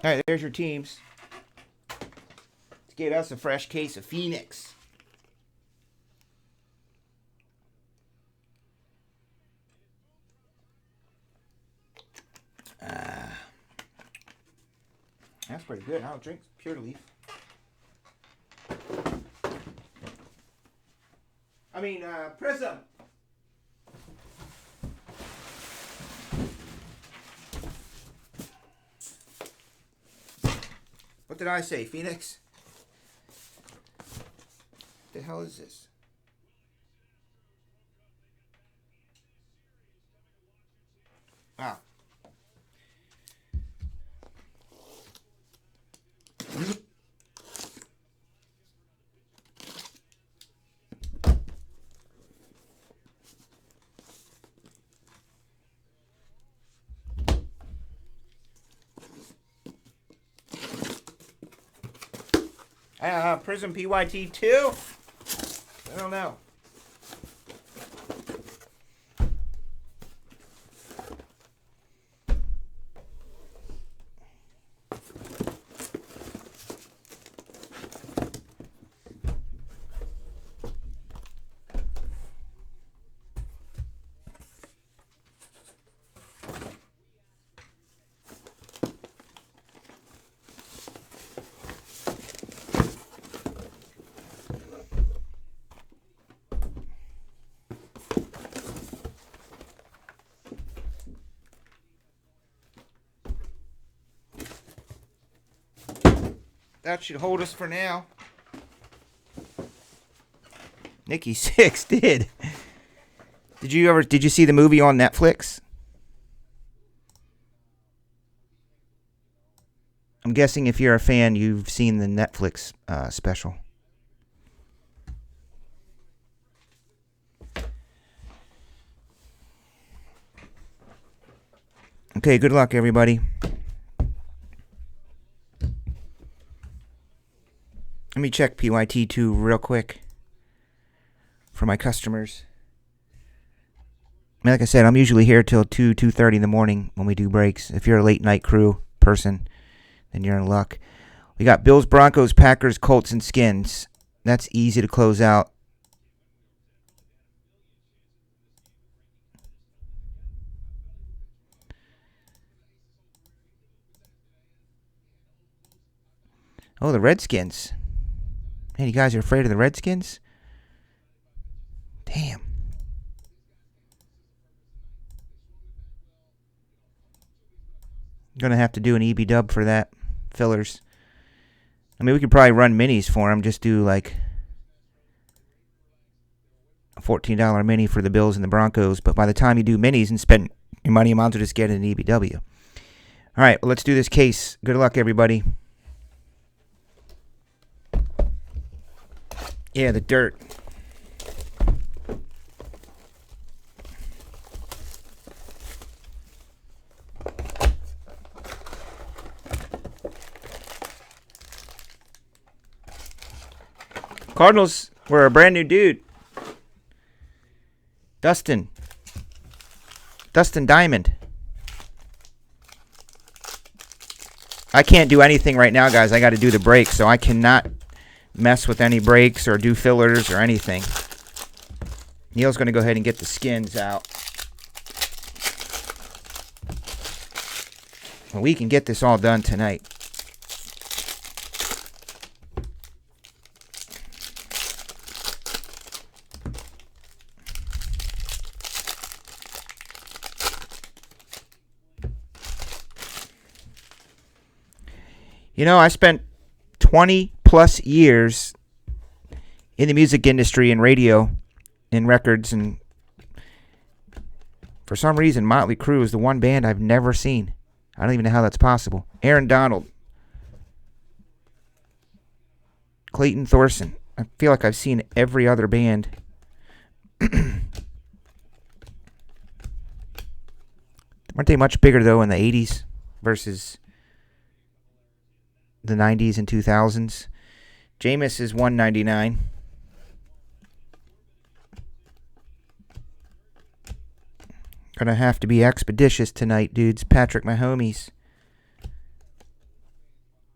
All right, there's your teams. Let's get us a fresh case of Phoenix. That's pretty good. I don't drink Pure Leaf. Prizm. What did I say, Phoenix? What the hell is this? Ah. Prizm PYT 2? I don't know. That should hold us for now. Nikki Six did. Did you see the movie on Netflix? I'm guessing if you're a fan, you've seen the Netflix special. Okay, good luck, everybody. Let me check PYT2 real quick for my customers. Like I said, I'm usually here till 2:30 in the morning when we do breaks. If you're a late night crew person, then you're in luck. We got Bills, Broncos, Packers, Colts, and Skins. That's easy to close out. Oh, the Redskins. Man, you guys are afraid of the Redskins? Damn. Gonna have to do an EB dub for that. Fillers. I mean, we could probably run minis for them. Just do like a $14 mini for the Bills and the Broncos. But by the time you do minis and spend your money, you might as well just get an EBW. All right, well, let's do this case. Good luck, everybody. Yeah, the dirt. Cardinals were a brand new dude. Dustin Diamond. I can't do anything right now, guys. I got to do the break, so I cannot mess with any breaks or do fillers or anything. Neil's going to go ahead and get the skins out. Well, we can get this all done tonight. You know, I spent 20 plus years in the music industry and radio and records, and for some reason Motley Crue is the one band I've never seen. I don't even know how that's possible. Aaron Donald, Clayton Thorson. I feel like I've seen every other band. Weren't they much bigger though in the 80s versus the 90s and 2000s? Jameis is $199. Gonna have to be expeditious tonight, dudes. Patrick Mahomes.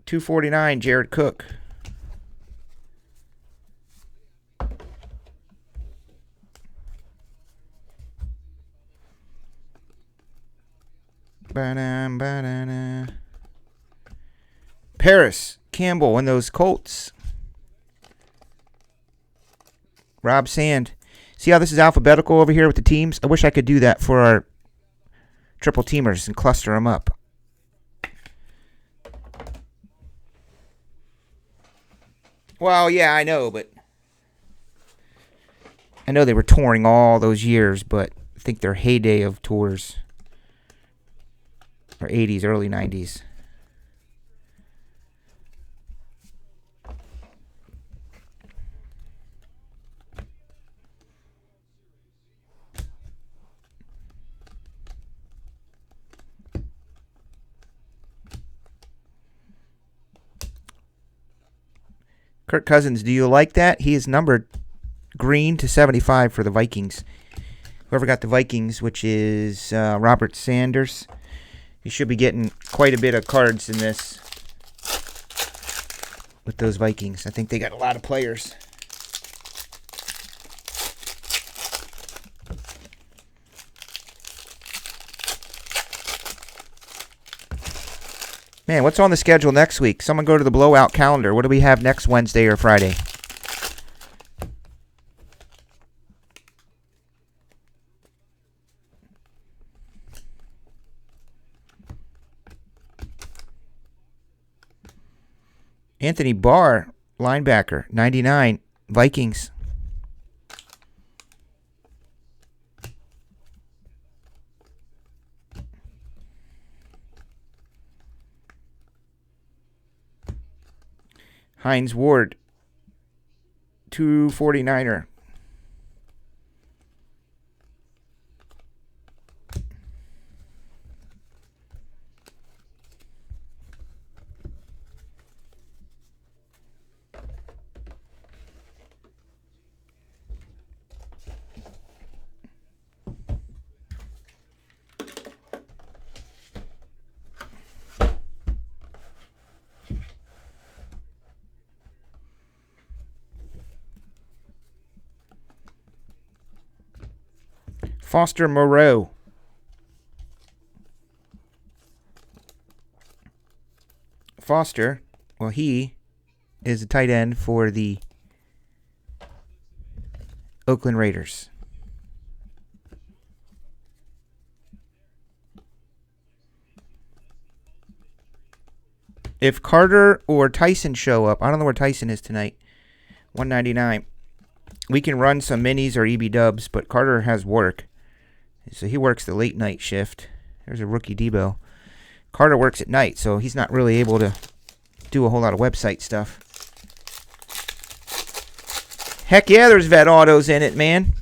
249, Jared Cook. Paris Campbell and those Colts. Rob Sand. See how this is alphabetical over here with the teams? I wish I could do that for our triple teamers and cluster them up. Well, yeah, I know, but I know they were touring all those years, but I think their heyday of tours are 80s, early 90s. Kirk Cousins, do you like that? He is numbered green to 75 for the Vikings. Whoever got the Vikings, which is Robert Sanders, you should be getting quite a bit of cards in this with those Vikings. I think they got a lot of players. Man, what's on the schedule next week? Someone go to the blowout calendar. What do we have next Wednesday or Friday? Anthony Barr, linebacker, 99, Vikings. Hines Ward, 249er. Foster Moreau. Foster, well, he is a tight end for the Oakland Raiders. If Carter or Tyson show up, I don't know where Tyson is tonight, 199. We can run some minis or EB dubs, but Carter has work. So he works the late night shift. There's a rookie Debo. Carter works at night, so he's not really able to do a whole lot of website stuff. Heck yeah, there's vet autos in it, man.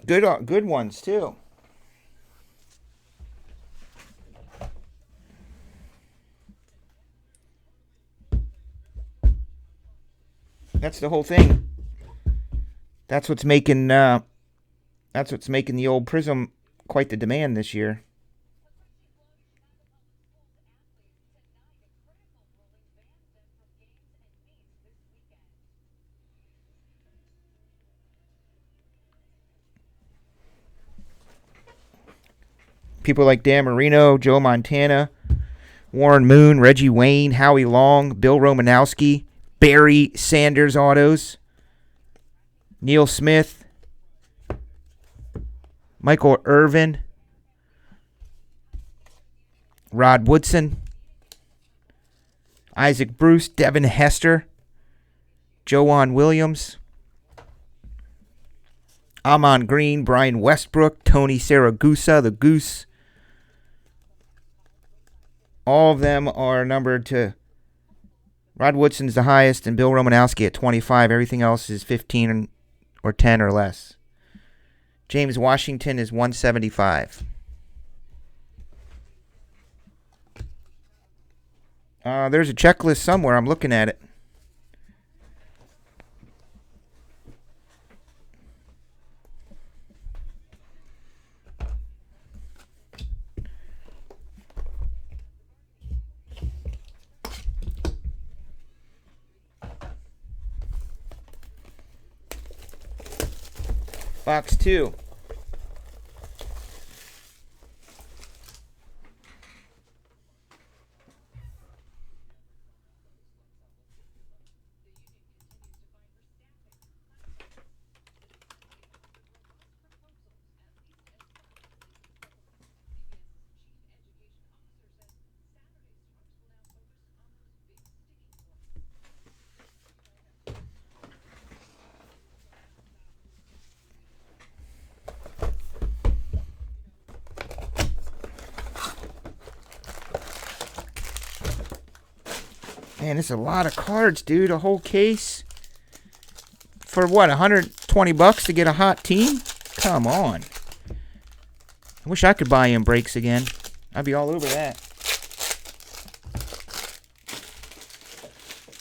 Good ones, too. That's the whole thing. That's what's making the old Prizm quite the demand this year. People like Dan Marino, Joe Montana, Warren Moon, Reggie Wayne, Howie Long, Bill Romanowski, Barry Sanders autos, Neil Smith, Michael Irvin, Rod Woodson, Isaac Bruce, Devin Hester, Joanne Williams, Amon Green, Brian Westbrook, Tony Saragusa, the Goose. All of them are numbered to Rod Woodson's the highest, and Bill Romanowski at 25. Everything else is 15 or 10 or less. James Washington is 175. There's a checklist somewhere. I'm looking at it. Box 2. Man, it's a lot of cards, dude. A whole case. For what, 120 bucks to get a hot team? Come on. I wish I could buy in breaks again. I'd be all over that.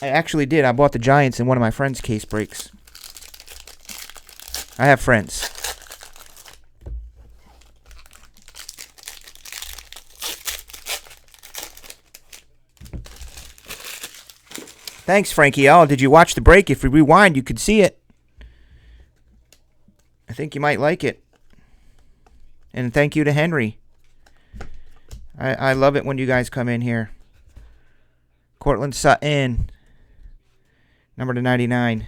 I actually did. I bought the Giants in one of my friend's case breaks. I have friends. Thanks, Frankie L. Did you watch the break? If we rewind, you could see it. I think you might like it. And thank you to Henry. I love it when you guys come in here. Cortland Sutton. Number to 99.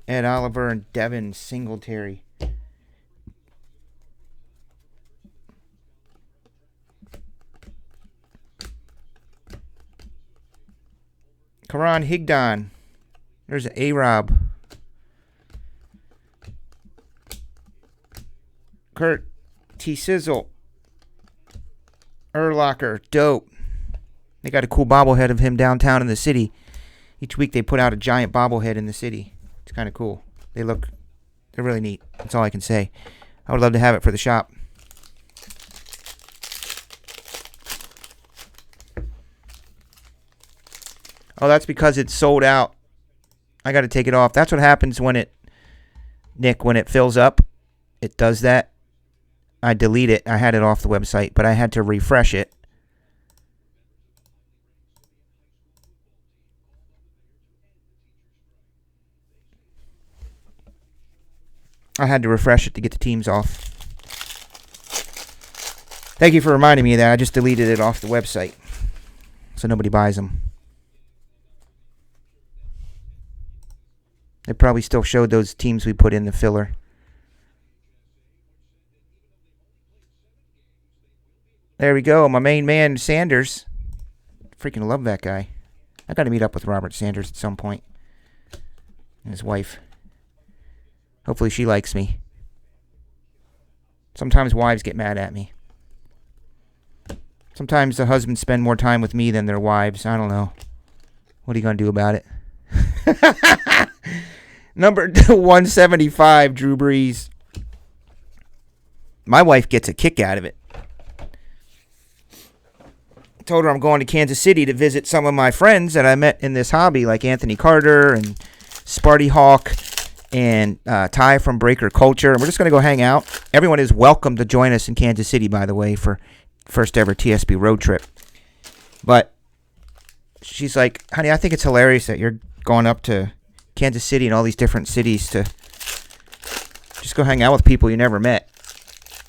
Ed Oliver and Devin Singletary. Karan Higdon. There's an A-Rob. Kurt T. Sizzle. Urlacher. Dope. They got a cool bobblehead of him downtown in the city. Each week they put out a giant bobblehead in the city. It's kind of cool. They're really neat. That's all I can say. I would love to have it for the shop. Oh, that's because it's sold out. I got to take it off. That's what happens when it fills up. It does that. I delete it. I had it off the website, but I had to refresh it. I had to refresh it to get the teams off. Thank you for reminding me of that. I just deleted it off the website, so nobody buys them. They probably still showed those teams we put in the filler. There we go. My main man, Sanders. Freaking love that guy. I got to meet up with Robert Sanders at some point. And his wife. Hopefully she likes me. Sometimes wives get mad at me. Sometimes the husbands spend more time with me than their wives. I don't know. What are you going to do about it? Number 175, Drew Brees. My wife gets a kick out of it. I told her I'm going to Kansas City to visit some of my friends that I met in this hobby, like Anthony Carter and Sparty Hawk and Ty from Breaker Culture. And we're just going to go hang out. Everyone is welcome to join us in Kansas City, by the way, for first ever TSP road trip. But she's like, honey, I think it's hilarious that you're going up to Kansas City and all these different cities to just go hang out with people you never met.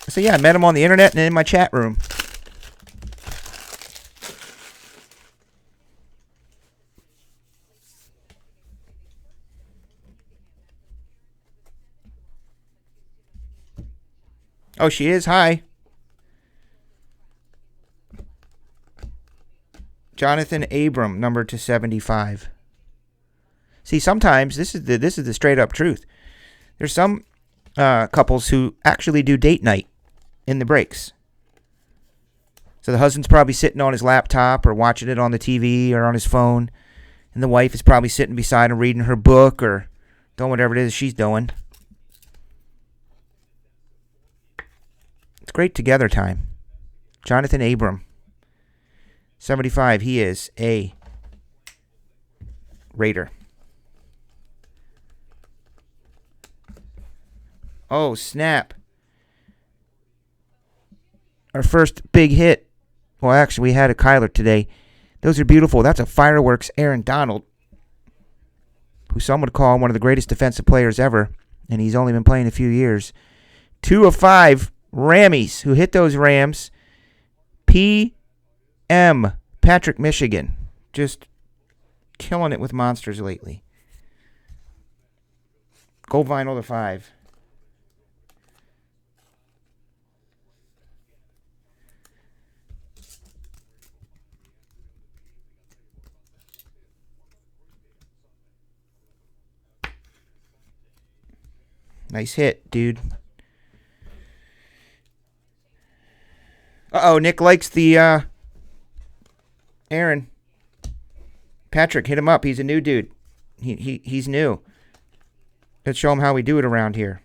I said, yeah, I met them on the internet and in my chat room. Oh, she is? Hi. Jonathan Abram, number to 75. See, sometimes this is the straight up truth. There's some couples who actually do date night in the breaks. So the husband's probably sitting on his laptop or watching it on the TV or on his phone, and the wife is probably sitting beside him reading her book or doing whatever it is she's doing. It's great together time. Jonathan Abram, 75. He is a Raider. Oh, snap. Our first big hit. Well, actually, we had a Kyler today. Those are beautiful. That's a fireworks Aaron Donald, who some would call one of the greatest defensive players ever. and he's only been playing a few years. 2 of 5 Rammies. Who hit those Rams? P.M. Patrick, Michigan. Just killing it with monsters lately. Gold vinyl to 5. Nice hit, dude. Uh-oh, Nick likes the, Aaron. Patrick, hit him up. He's a new dude. He's new. Let's show him how we do it around here.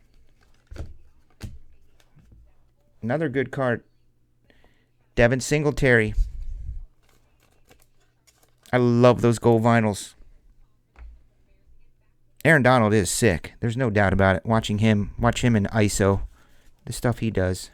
Another good card. Devin Singletary. I love those gold vinyls. Aaron Donald is sick. There's no doubt about it. Watch him in ISO. The stuff he does.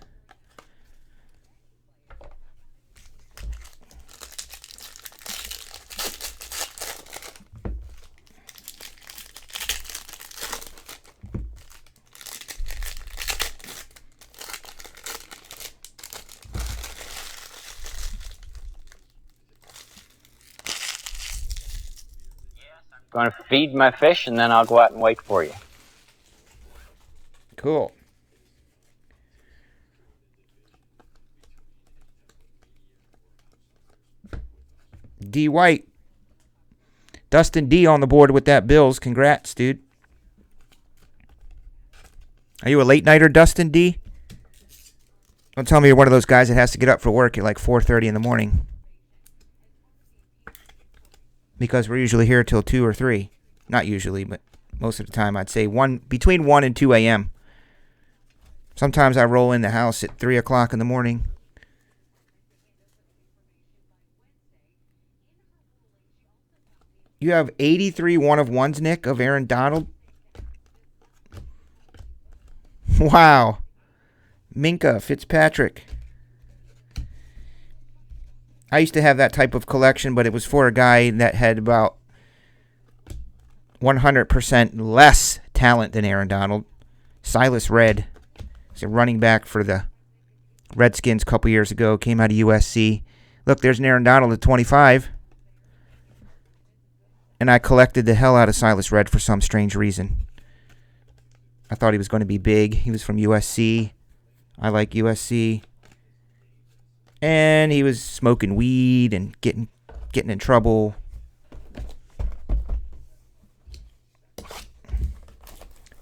Going to feed my fish, and then I'll go out and wait for you. Cool. D. White. Dustin D. on the board with that Bills. Congrats, dude. Are you a late nighter, Dustin D? Don't tell me you're one of those guys that has to get up for work at like 4:30 in the morning. Because we're usually here till 2 or 3. Not usually, but most of the time I'd say between 1 and 2 a.m. Sometimes I roll in the house at 3 o'clock in the morning. You have 83 1-of-1s, Nick, of Aaron Donald? Wow. Minka Fitzpatrick. I used to have that type of collection, but it was for a guy that had about 100% less talent than Aaron Donald. Silas Redd. He's a running back for the Redskins a couple years ago. Came out of USC. Look, there's an Aaron Donald at 25. And I collected the hell out of Silas Redd for some strange reason. I thought he was going to be big. He was from USC. I like USC. And he was smoking weed and getting in trouble.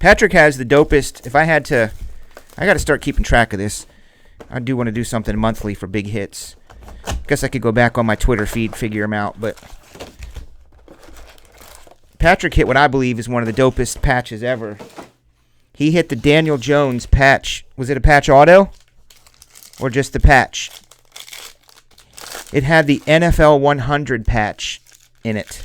Patrick has the dopest. If I had to, I got to start keeping track of this. I do want to do something monthly for big hits. Guess I could go back on my Twitter feed, figure them out. But Patrick hit what I believe is one of the dopest patches ever. He hit the Daniel Jones patch. Was it a patch auto? Or just the patch? It had the NFL 100 patch in it.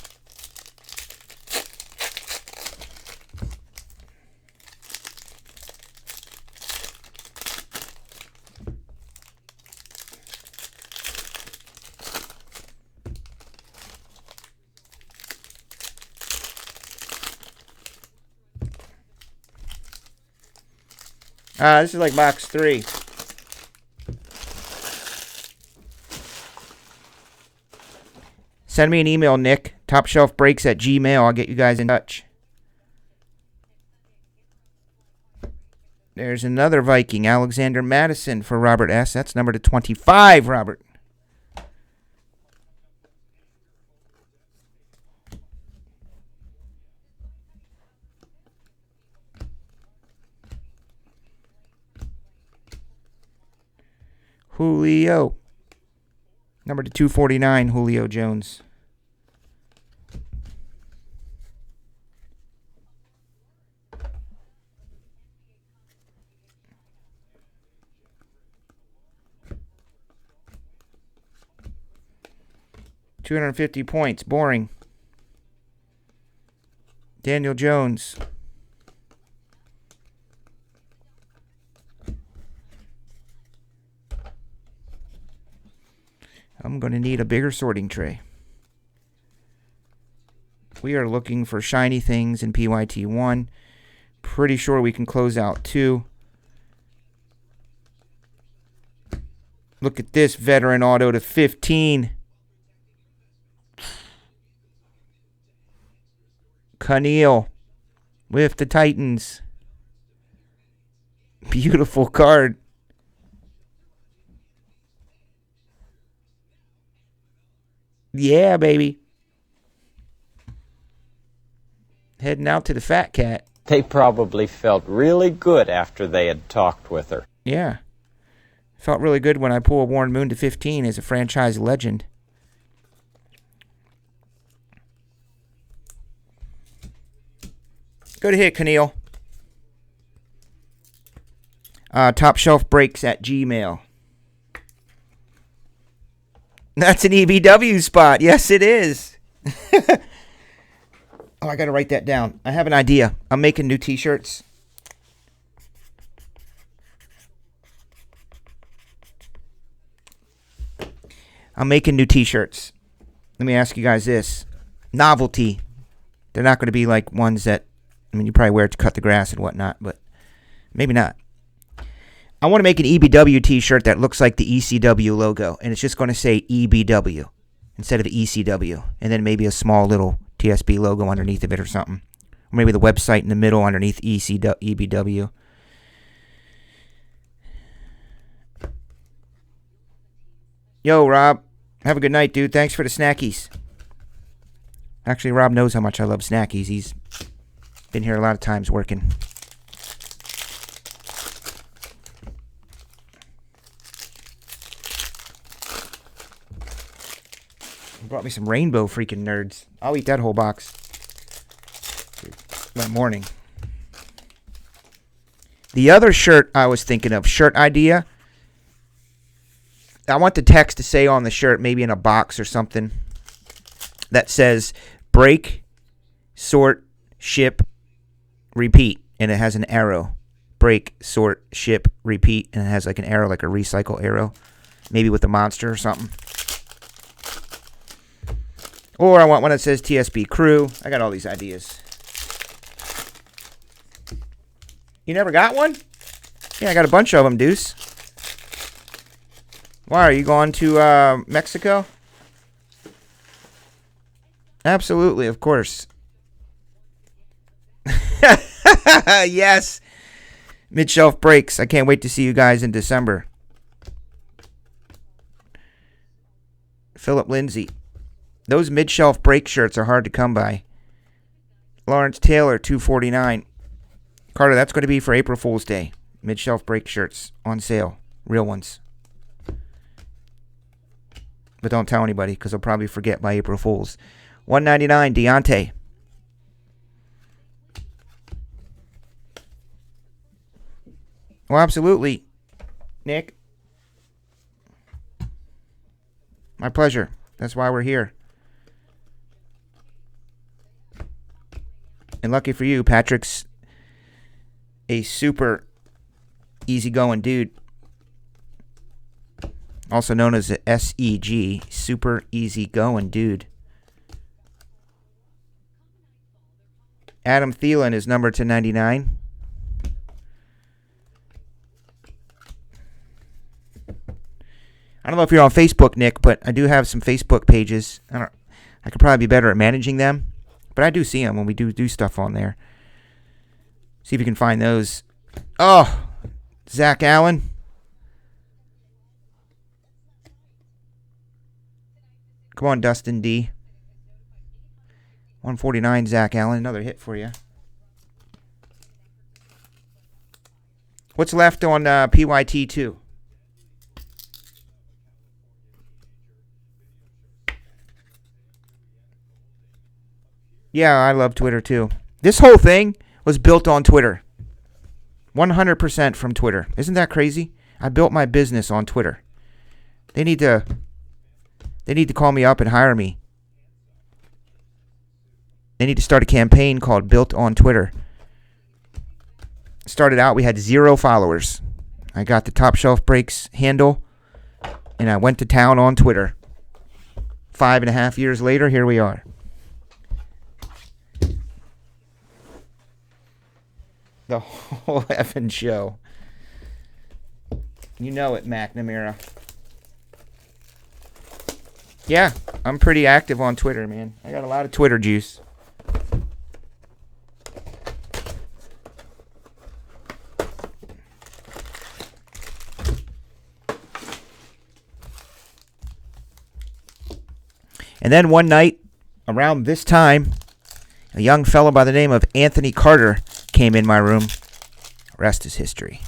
This is like box 3. Send me an email, Nick. TopShelfBreaks@gmail. I'll get you guys in touch. There's another Viking, Alexander Madison for Robert S. That's number to 25, Robert. Julio. Number to 249, Julio Jones. $250 points. Boring. Daniel Jones. I'm going to need a bigger sorting tray. We are looking for shiny things in PYT1. Pretty sure we can close out 2. Look at this veteran auto to 15. Keneal with the Titans. Beautiful card. Yeah, baby. Heading out to the Fat Cat. They probably felt really good after they had talked with her. Yeah. Felt really good when I pulled Warren Moon to 15 as a franchise legend. Go to hit, Keneal. Top Shelf Breaks at Gmail. That's an EBW spot. Yes, it is. Oh, I got to write that down. I have an idea. I'm making new t-shirts. Let me ask you guys this. Novelty. They're not going to be like ones that, I mean, you probably wear it to cut the grass and whatnot, but maybe not. I want to make an EBW t-shirt that looks like the ECW logo, and it's just going to say EBW instead of ECW, and then maybe a small little TSB logo underneath of it or something. Or maybe the website in the middle underneath EBW. Yo, Rob. Have a good night, dude. Thanks for the snackies. Actually, Rob knows how much I love snackies. He's been here a lot of times working. He brought me some rainbow freaking nerds. I'll eat that whole box. That morning. The other shirt I was thinking of, shirt idea. I want the text to say on the shirt, maybe in a box or something, that says break, sort, ship, repeat. And it has an arrow. Break, sort, ship, repeat. And it has like an arrow, like a recycle arrow. Maybe with a monster or something. Or I want one that says TSB Crew. I got all these ideas. You never got one? Yeah, I got a bunch of them, Deuce. Why, are you going to Mexico? Absolutely, of course. Yes. Mid-shelf breaks. I can't wait to see you guys in December. Philip Lindsay. Those mid-shelf break shirts are hard to come by. Lawrence Taylor, $2.49. Carter, that's going to be for April Fool's Day. Mid-shelf break shirts on sale. Real ones. But don't tell anybody because they'll probably forget by April Fool's. $1.99, Deontay. Well, absolutely, Nick. My pleasure. That's why we're here. And lucky for you, Patrick's a super easygoing dude. Also known as the SEG, super easygoing dude. Adam Thielen is numbered to 99. I don't know if you're on Facebook, Nick, but I do have some Facebook pages. I could probably be better at managing them, but I do see them when we do stuff on there. See if you can find those. Oh, Zach Allen. Come on, Dustin D. 149, Zach Allen. Another hit for you. What's left on PYT2? Yeah, I love Twitter too. This whole thing was built on Twitter. 100% from Twitter. Isn't that crazy? I built my business on Twitter. They need to call me up and hire me. They need to start a campaign called Built on Twitter. Started out, we had 0 followers. I got the Top Shelf Breaks handle, and I went to town on Twitter. 5.5 years later, here we are. The whole effing show. You know it, McNamara. Yeah, I'm pretty active on Twitter, man. I got a lot of Twitter juice. And then one night, around this time, a young fellow by the name of Anthony Carter came in my room. Rest is history.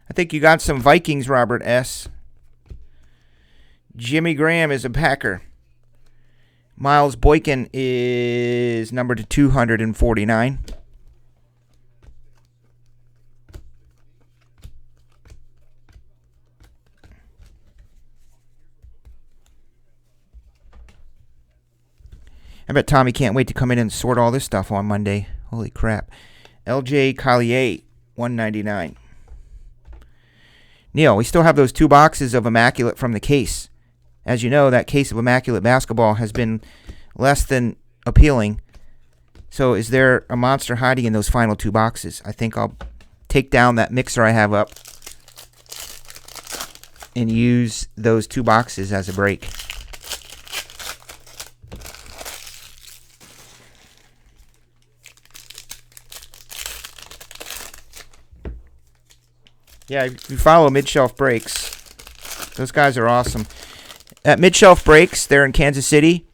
I think you got some Vikings, Robert S. Jimmy Graham is a Packer. Miles Boykin is numbered to 249. I bet Tommy can't wait to come in and sort all this stuff on Monday. Holy crap. LJ Collier, 199. Neil, we still have those 2 boxes of Immaculate from the case. As you know, that case of Immaculate basketball has been less than appealing. So is there a monster hiding in those final 2 boxes? I think I'll take down that mixer I have up and use those 2 boxes as a break. Yeah, if you follow Mid-Shelf Breaks, those guys are awesome. At Mid-Shelf Breaks, they're in Kansas City.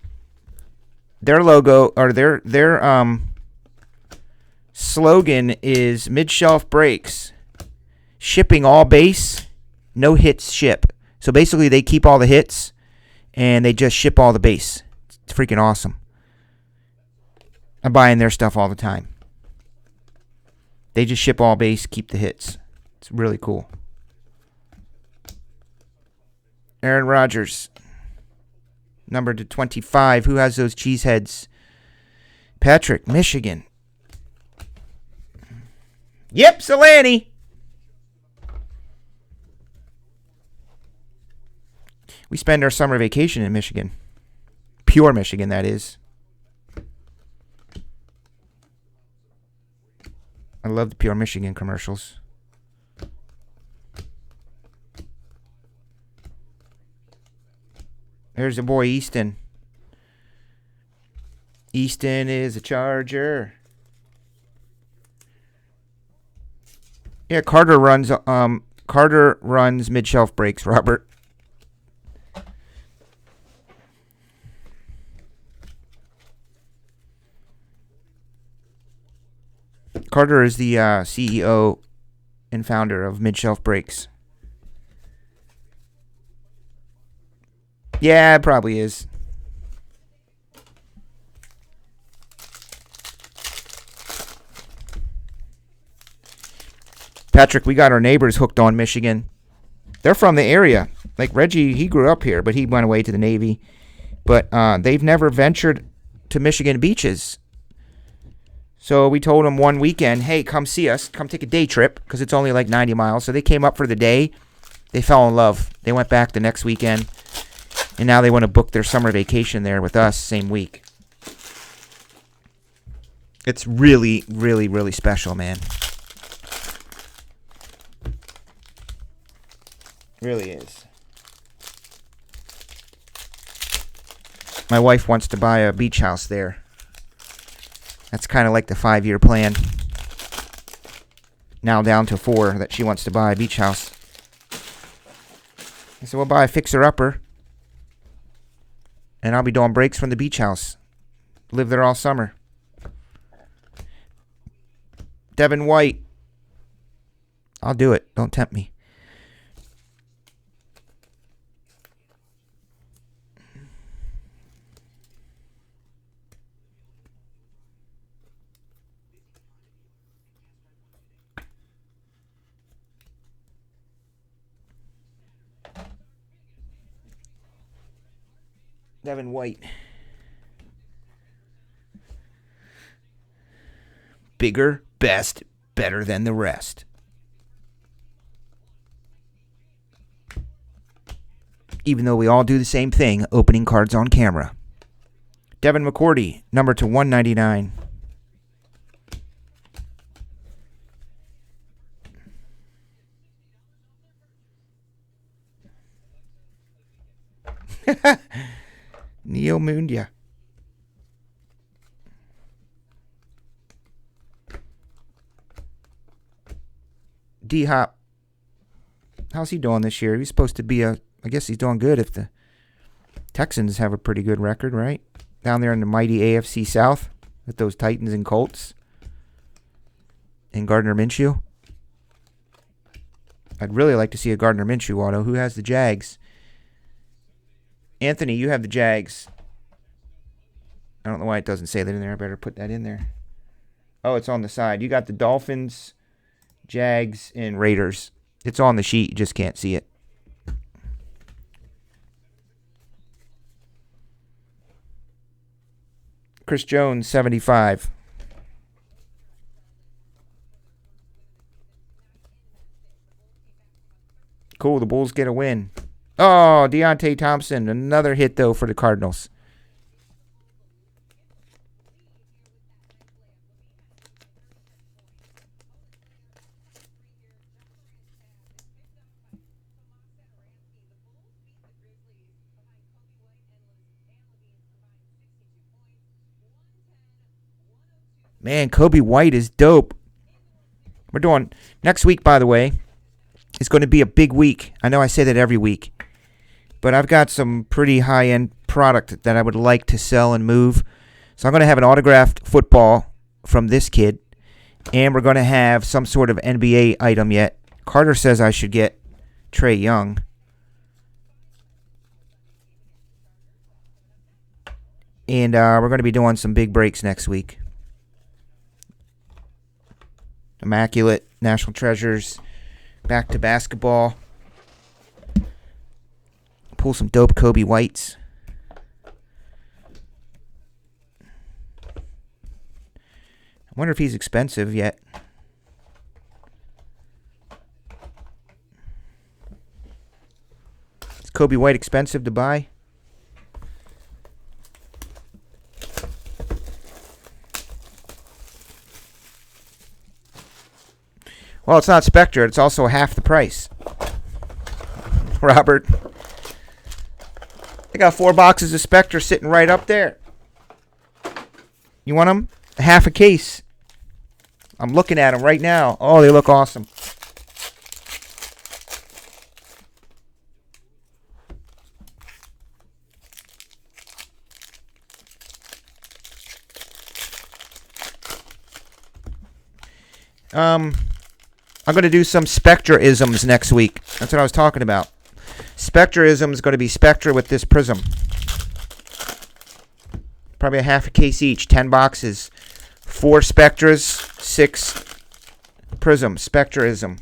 Their logo, or their slogan is Mid-Shelf Breaks. Shipping all base, no hits ship. So basically they keep all the hits, and they just ship all the base. It's freaking awesome. I'm buying their stuff all the time. They just ship all base, keep the hits. It's really cool. Aaron Rodgers, number to 25. Who has those cheeseheads? Patrick, Michigan. Yep, Solani. We spend our summer vacation in Michigan. Pure Michigan, that is. I love the Pure Michigan commercials. There's the boy Easton. Easton is a Charger. Yeah, Carter runs Mid-Shelf Breaks, Robert. Carter is the CEO and founder of Mid-Shelf Breaks. Yeah, it probably is. Patrick, we got our neighbors hooked on Michigan. They're from the area. Like Reggie, he grew up here, but he went away to the Navy. But they've never ventured to Michigan beaches. So we told them one weekend, hey, come see us. Come take a day trip, because it's only like 90 miles. So they came up for the day. They fell in love. They went back the next weekend. And now they want to book their summer vacation there with us same week. It's really, really, really special, man. Really is. My wife wants to buy a beach house there. That's kind of like the 5-year plan. Now down to 4 that she wants to buy a beach house. I said, we'll buy a fixer-upper. And I'll be doing breaks from the beach house. Live there all summer. Devin White. I'll do it. Don't tempt me. Devin White. Bigger, best, better than the rest. Even though we all do the same thing, opening cards on camera. Devin McCourty, number to 199. Neo Mundia. D-Hop. How's he doing this year? He's supposed to be I guess he's doing good if the Texans have a pretty good record, right? Down there in the mighty AFC South with those Titans and Colts. And Gardner Minshew. I'd really like to see a Gardner Minshew auto. Who has the Jags? Anthony, you have the Jags. I don't know why it doesn't say that in there. I better put that in there. Oh, it's on the side. You got the Dolphins, Jags, and Raiders. It's on the sheet. You just can't see it. Chris Jones, 75. Cool, the Bulls get a win. Oh, Deontay Thompson, another hit, though, for the Cardinals. Man, Kobe White is dope. We're doing next week, by the way. It's going to be a big week. I know I say that every week. But I've got some pretty high-end product that I would like to sell and move. So I'm going to have an autographed football from this kid. And we're going to have some sort of NBA item yet. Carter says I should get Trae Young. And we're going to be doing some big breaks next week. Immaculate, National Treasures, back to basketball. Pull some dope Kobe Whites. I wonder if he's expensive yet. Is Kobe White expensive to buy? Well, it's not Spectre. It's also half the price. Robert. I got 4 boxes of Spectre sitting right up there. You want them? Half a case. I'm looking at them right now. Oh, they look awesome. I'm going to do some Spectre-isms next week. That's what I was talking about. Spectre-ism is going to be Spectre with this Prizm. Probably a half a case each. 10 boxes. 4 Spectres, 6 Prizm. Spectre-ism.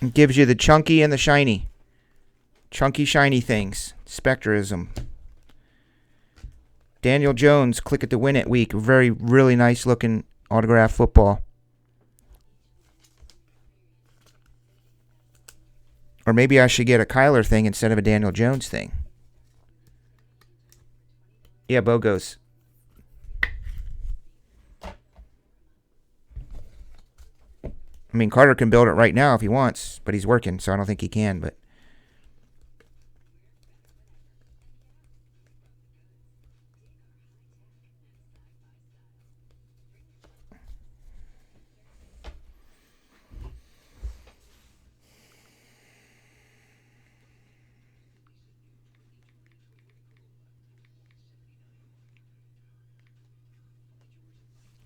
It gives you the chunky and the shiny. Chunky, shiny things. Spectre-ism. Daniel Jones, click it to win it week. Really nice looking autographed football. Or maybe I should get a Kyler thing instead of a Daniel Jones thing. Yeah, Bogos. I mean, Carter can build it right now if he wants, but he's working, so I don't think he can, but...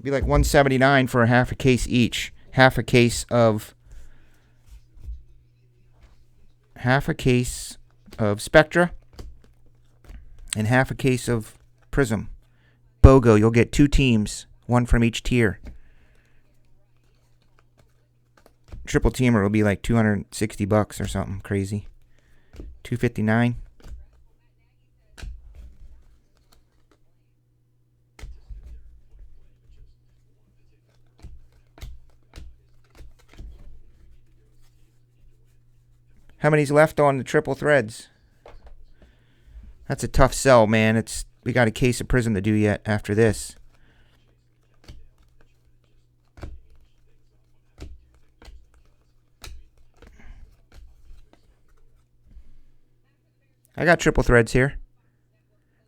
be like $179 for a half a case each. Half a case of Spectra and half a case of Prizm. BOGO, you'll get 2 teams, 1 from each tier. Triple teamer will be like $260 or something crazy. $259. How many's left on the triple threads? That's a tough sell, man. We got a case of Prizm to do yet after this. I got triple threads here.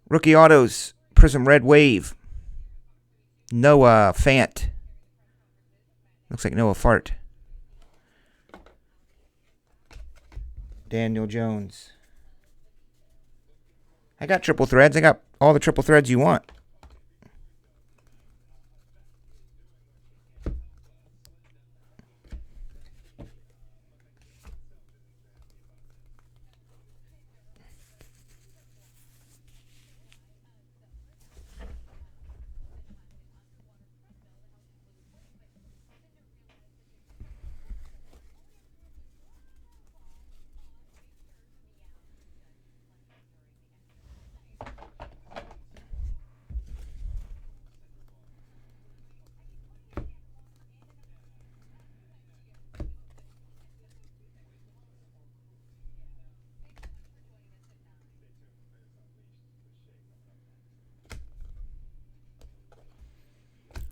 Rookie autos, Prizm Red Wave. Noah Fant. Looks like Noah Fart. Daniel Jones. I got triple threads. I got all the triple threads you want.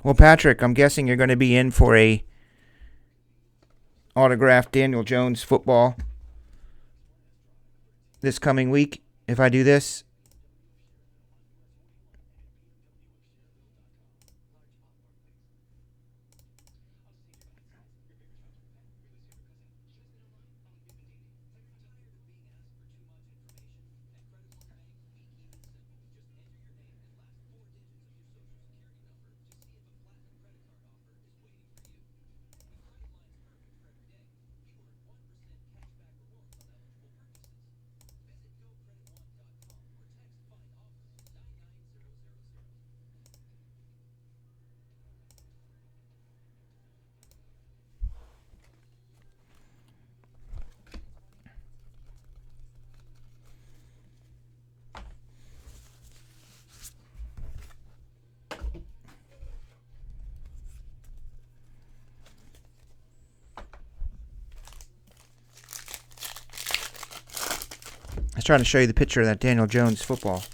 Well, Patrick, I'm guessing you're going to be in for a autographed Daniel Jones football this coming week if I do this. I was trying to show you the picture of that Daniel Jones football.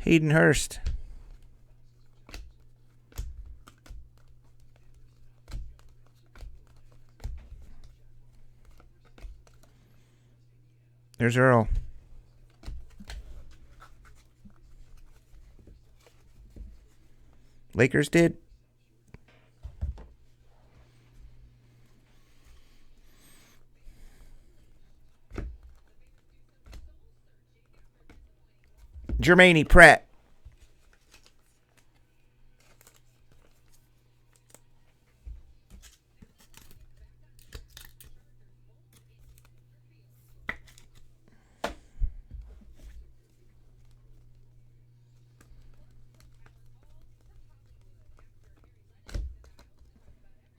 Hayden Hurst. There's Earl. Lakers did. Jermaine Pratt.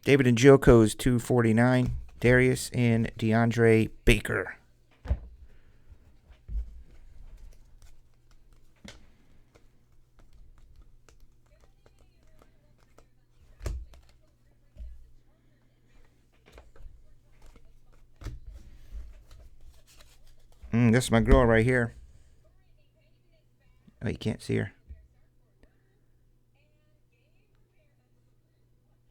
David Njoku's 249. Darius and DeAndre Baker. This is my girl right here. Oh, you can't see her.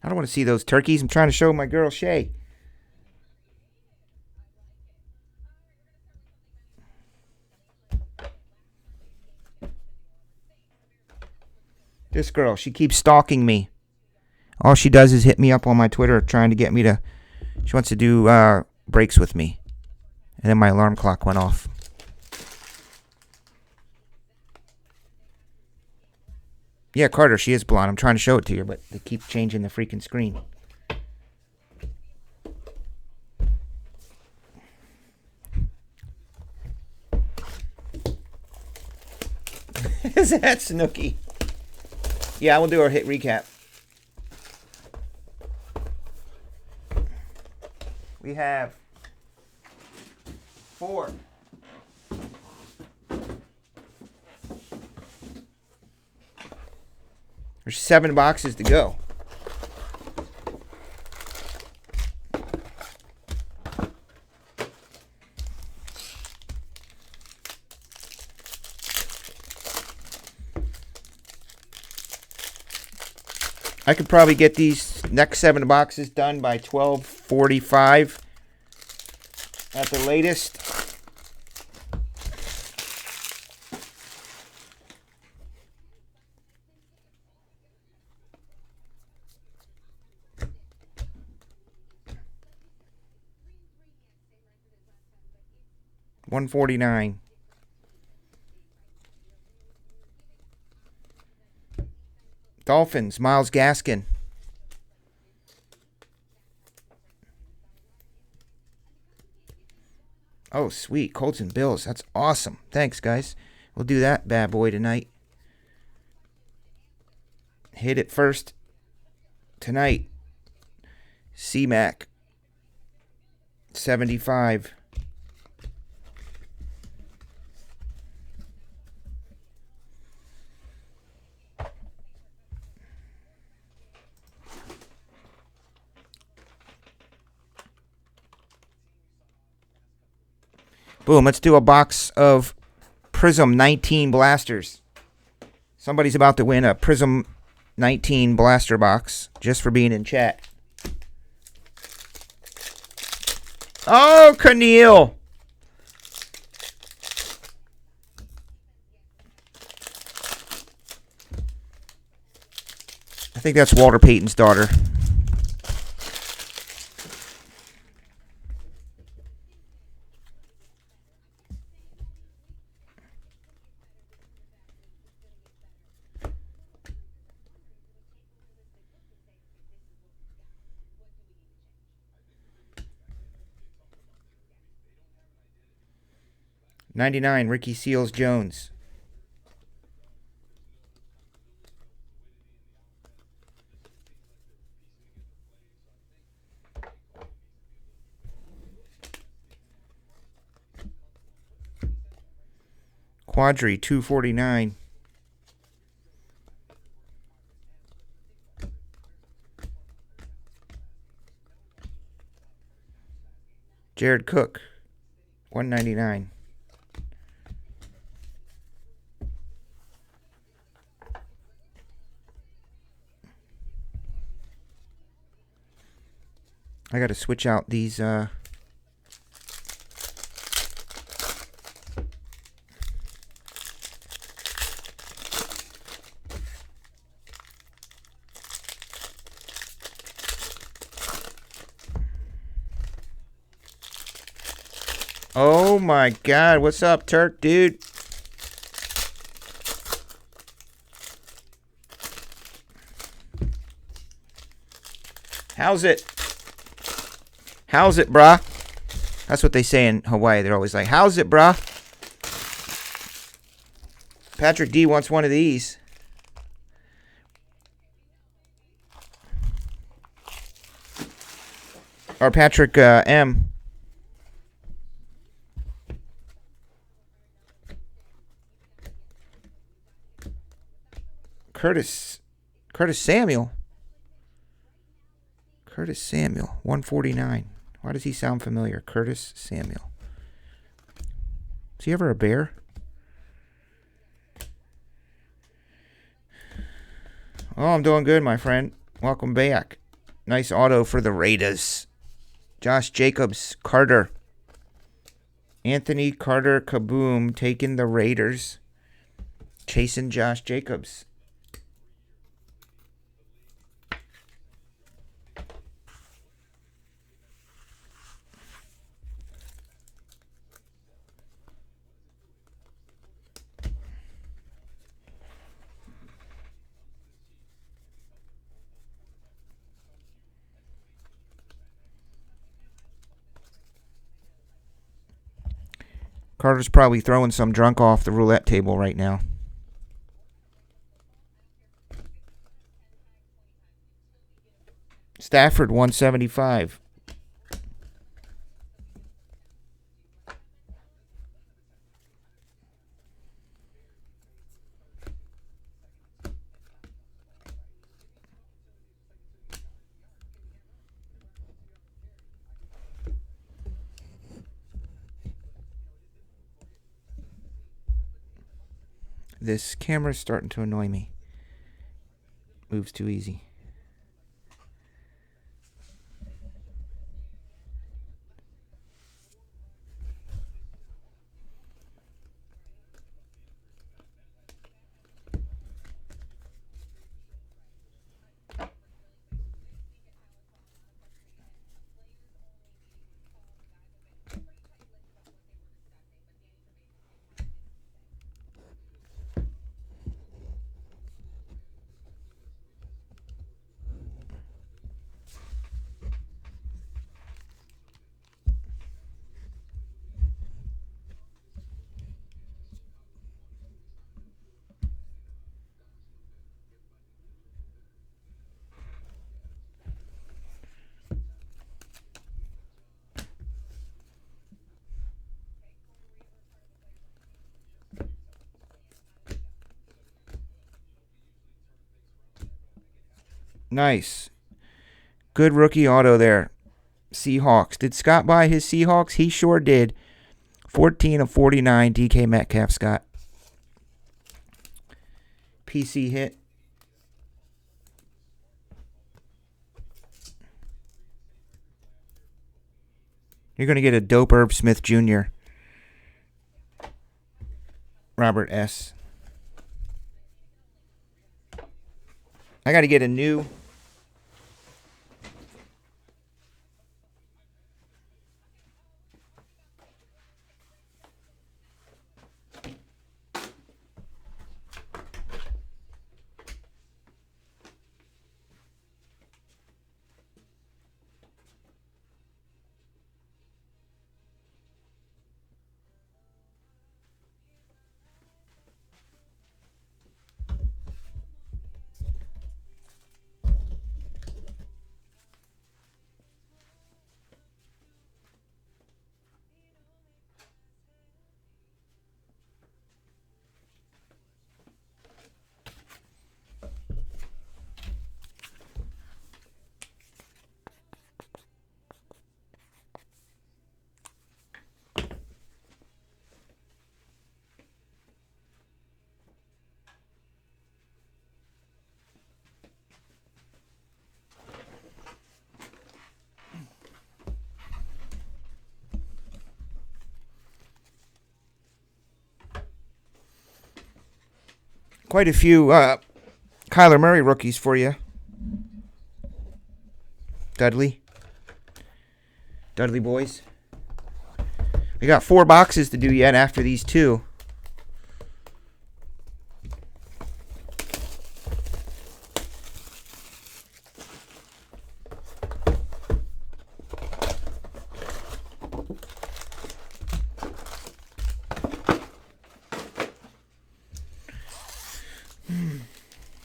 I don't want to see those turkeys. I'm trying to show my girl Shay. This girl, she keeps stalking me. All she does is hit me up on my Twitter trying to get me to... She wants to do breaks with me. And then my alarm clock went off. Yeah, Carter, she is blonde. I'm trying to show it to you, but they keep changing the freaking screen. Is that Snooki? Yeah, we'll do our hit recap. We have 4. There's 7 boxes to go. I could probably get these next 7 boxes done by 12:45 at the latest. $149. Dolphins, Myles Gaskin. Oh, sweet. Colts and Bills. That's awesome. Thanks, guys. We'll do that bad boy tonight. Hit it first tonight. C-Mac. 75. Boom, let's do a box of Prizm 19 blasters. Somebody's about to win a Prizm 19 blaster box just for being in chat. Oh, Keneal. I think that's Walter Payton's daughter. '99, Ricky Seals-Jones. Quadri, 249. Jared Cook, 199. I got to switch out these Oh my God, what's up, Turk, dude? How's it? How's it, brah? That's what they say in Hawaii. They're always like, how's it, brah? Patrick D wants one of these. Or Patrick M. Curtis Samuel. Curtis Samuel, 149. Why does he sound familiar? Curtis Samuel. Is he ever a Bear? Oh, I'm doing good, my friend. Welcome back. Nice auto for the Raiders. Josh Jacobs, Carter. Anthony Carter Kaboom taking the Raiders. Chasing Josh Jacobs. Carter's probably throwing some drunk off the roulette table right now. Stafford 175. This camera's starting to annoy me. Moves too easy. Nice. Good rookie auto there. Seahawks. Did Scott buy his Seahawks? He sure did. 14 of 49. DK Metcalf, Scott. PC hit. You're going to get a dope Herb Smith Jr. Robert S. I got to get a new... Quite a few Kyler Murray rookies for you. Dudley boys. We got 4 boxes to do yet after these 2.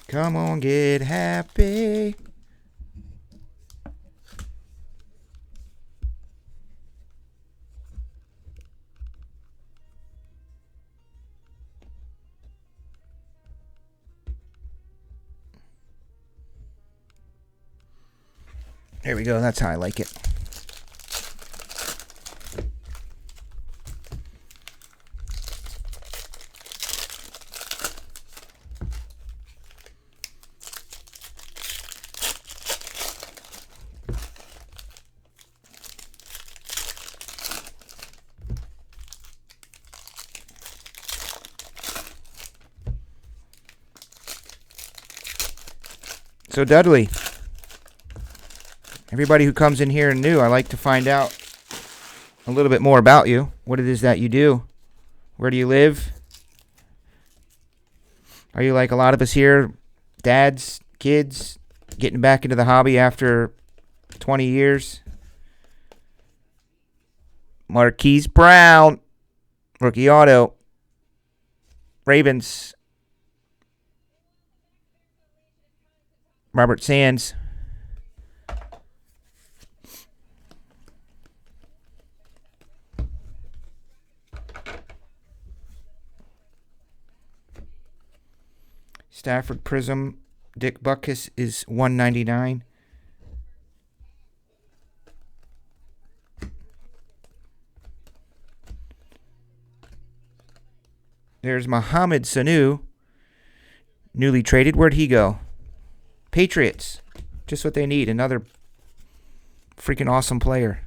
Come on, get happy. There we go. That's how I like it. So Dudley, everybody who comes in here new, I like to find out a little bit more about you, what it is that you do. Where do you live? Are you like a lot of us here, dads, kids, getting back into the hobby after 20 years? Marquise Brown, Rookie auto. Ravens. Robert Sands. Stafford Prizm. Dick Butkus is $199. There's Mohamed Sanu. Newly traded. Where'd he go? Patriots. Just what they need. Another freaking awesome player.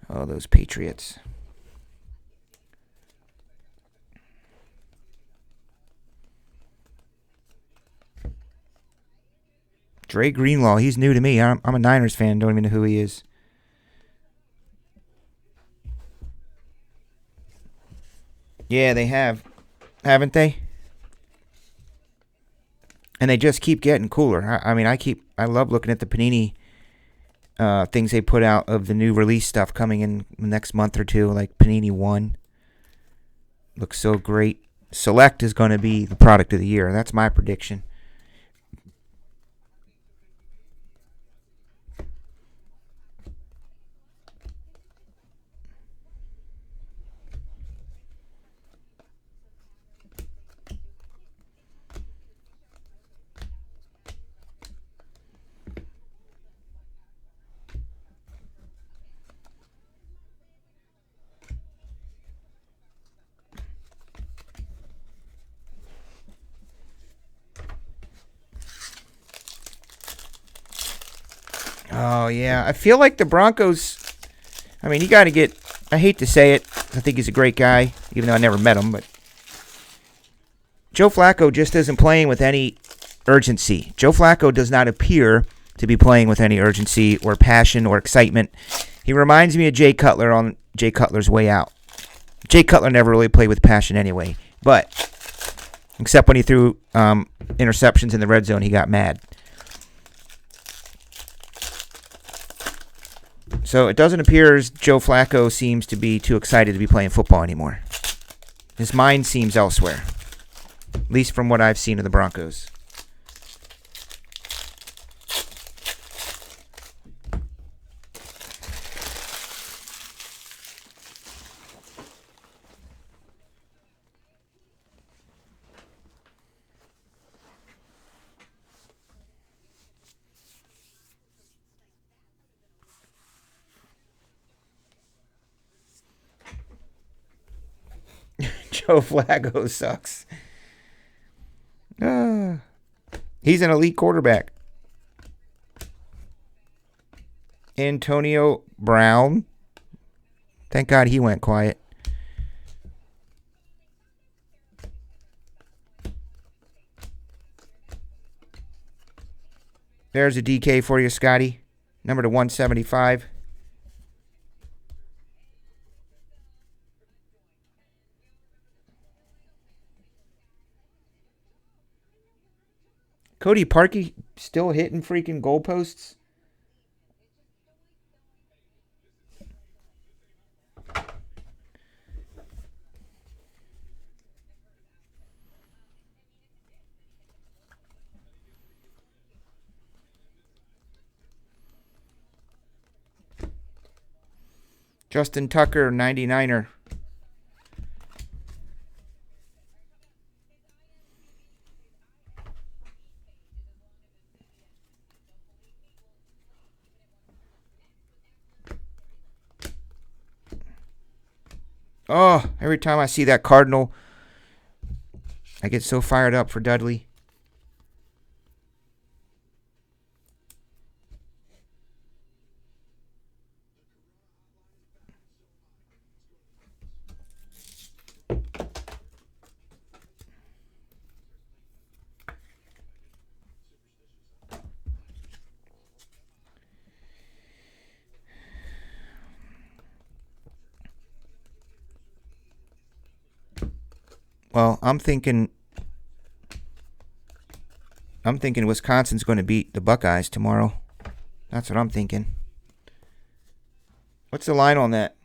Oh, those Patriots. Dre Greenlaw. He's new to me. I'm a Niners fan. Don't even know who he is. Yeah, they have. Haven't they? And they just keep getting cooler. I mean, I love looking at the Panini things they put out of the new release stuff coming in the next month or two, like Panini 1. Looks so great. Select is going to be the product of the year. That's my prediction. Oh, yeah. I feel like the Broncos, I mean, you got to get, I hate to say it. I think he's a great guy, even though I never met him. But Joe Flacco just isn't playing with any urgency. Joe Flacco does not appear to be playing with any urgency or passion or excitement. He reminds me of Jay Cutler on Jay Cutler's way out. Jay Cutler never really played with passion anyway. But, except when he threw interceptions in the red zone, he got mad. So it doesn't appear as Joe Flacco seems to be too excited to be playing football anymore. His mind seems elsewhere, at least from what I've seen of the Broncos. Joe Flacco sucks. He's an elite quarterback. Antonio Brown. Thank God he went quiet. There's a DK for you, Scotty. Number to 175. Cody Parkey still hitting freaking goalposts? Justin Tucker, 99er. Oh, every time I see that Cardinal, I get so fired up for Dudley. Well, I'm thinking Wisconsin's going to beat the Buckeyes tomorrow. That's what I'm thinking. What's the line on that?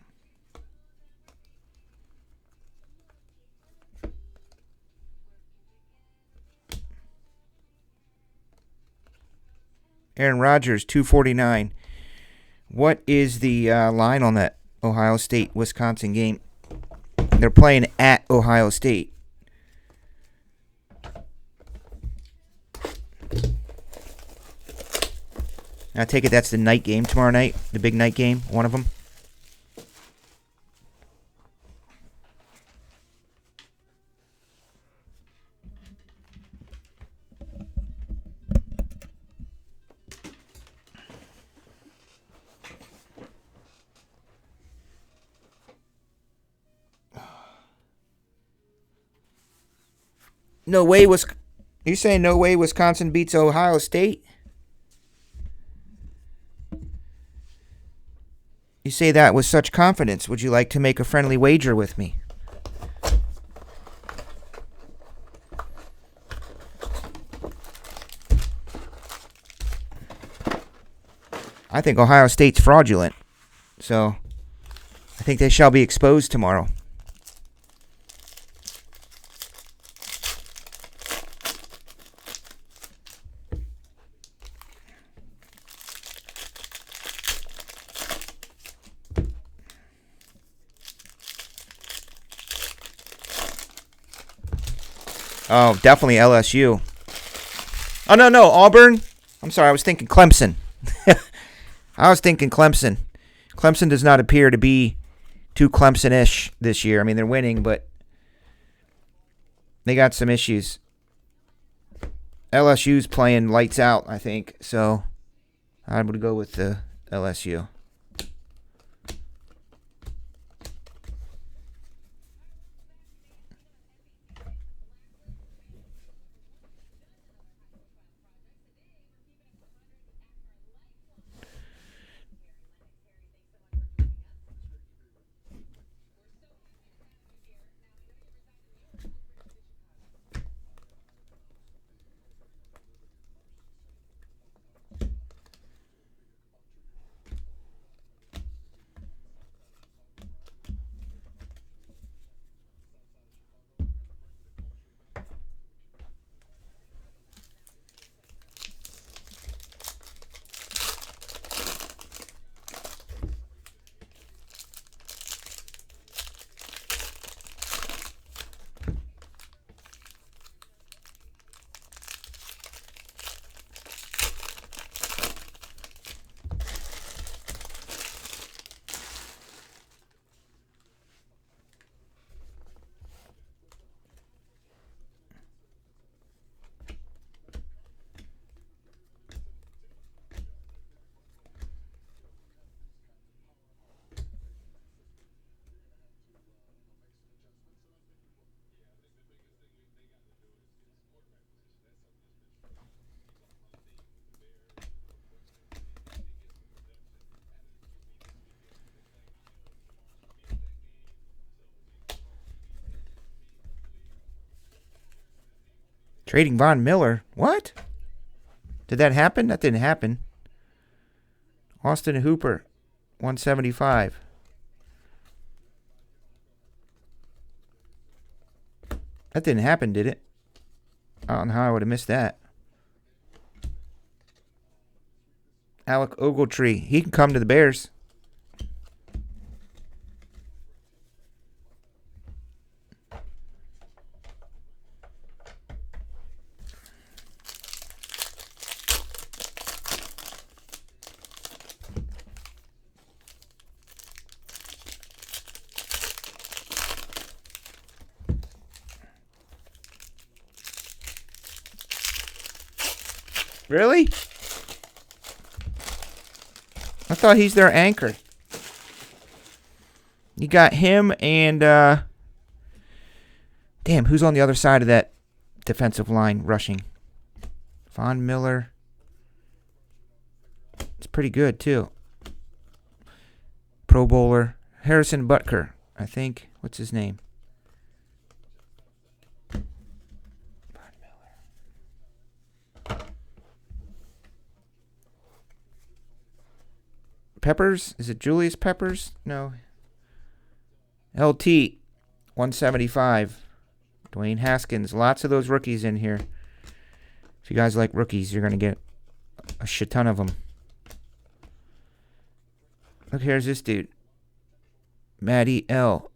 Aaron Rodgers, 249. What is the line on that Ohio State-Wisconsin game? They're playing at Ohio State. I take it that's the night game tomorrow night, the big night game, one of them. No way you saying no way Wisconsin beats Ohio State? You say that with such confidence. Would you like to make a friendly wager with me? I think Ohio State's fraudulent. So, I think they shall be exposed tomorrow. Oh, definitely LSU. Oh, no, Auburn. I'm sorry, I was thinking Clemson. Clemson does not appear to be too Clemson-ish this year. I mean, they're winning, but they got some issues. LSU's playing lights out, I think. So I would go with the LSU. Trading Von Miller? What? Did that happen? That didn't happen. Austin Hooper, 175. That didn't happen, did it? I don't know how I would have missed that. Alec Ogletree. He can come to the Bears. Really? I thought he's their anchor. You got him and damn, who's on the other side of that defensive line rushing? Von Miller. It's pretty good too. Pro Bowler Harrison Butker, I think. What's his name? Peppers? Is it Julius Peppers? No. LT, 175. Dwayne Haskins. Lots of those rookies in here. If you guys like rookies, you're going to get A shit ton of them. Look, here's this dude. Matty L.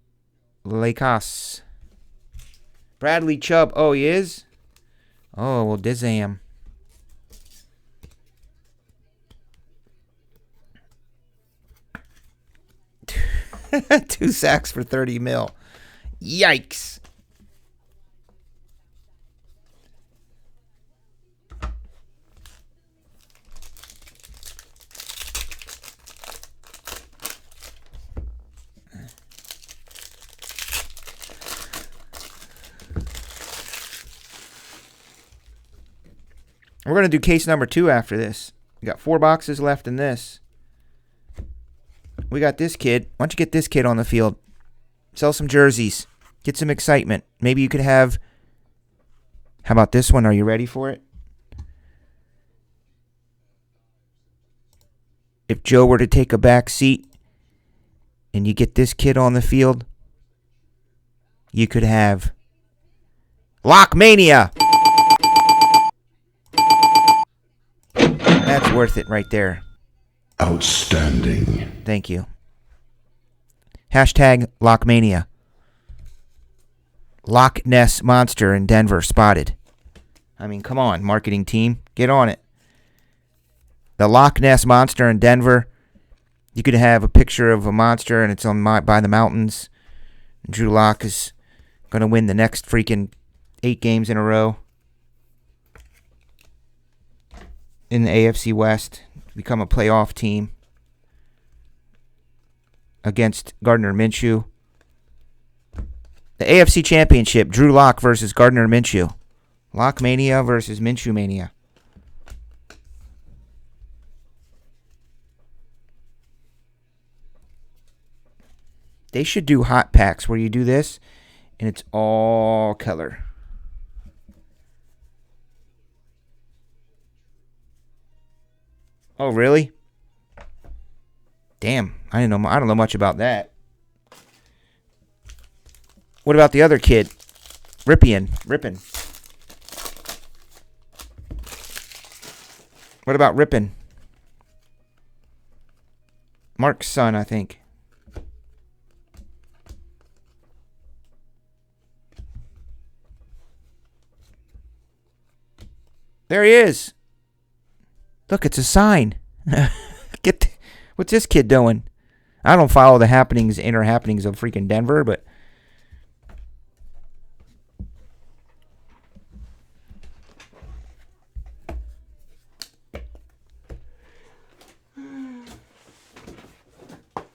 Lakos. Bradley Chubb. Oh, he is? Oh, well, Dizam. Two sacks for 30 mil. Yikes. We're going to do case number 2 after this. We got 4 boxes left in this. We got this kid. Why don't you get this kid on the field? Sell some jerseys. Get some excitement. Maybe you could have... How about this one? Are you ready for it? If Joe were to take a back seat and you get this kid on the field, you could have Lockmania. That's worth it right there. Outstanding. Thank you. Hashtag Lockmania. Loch Ness Monster in Denver spotted. I mean, come on, marketing team. Get on it. The Loch Ness Monster in Denver. You could have a picture of a monster and it's on by the mountains. Drew Lock is going to win the next freaking 8 games in a row in the AFC West. Become a playoff team against Gardner Minshew. The AFC Championship, Drew Lock versus Gardner Minshew. Lockmania versus Minshew Mania. They should do hot packs where you do this and it's all color. Oh, really? Damn, I don't know much about that. What about the other kid? Rippin. What about Rippin? Mark's son, I think. There he is. Look, it's a sign. What's this kid doing? I don't follow the inner happenings of freaking Denver, but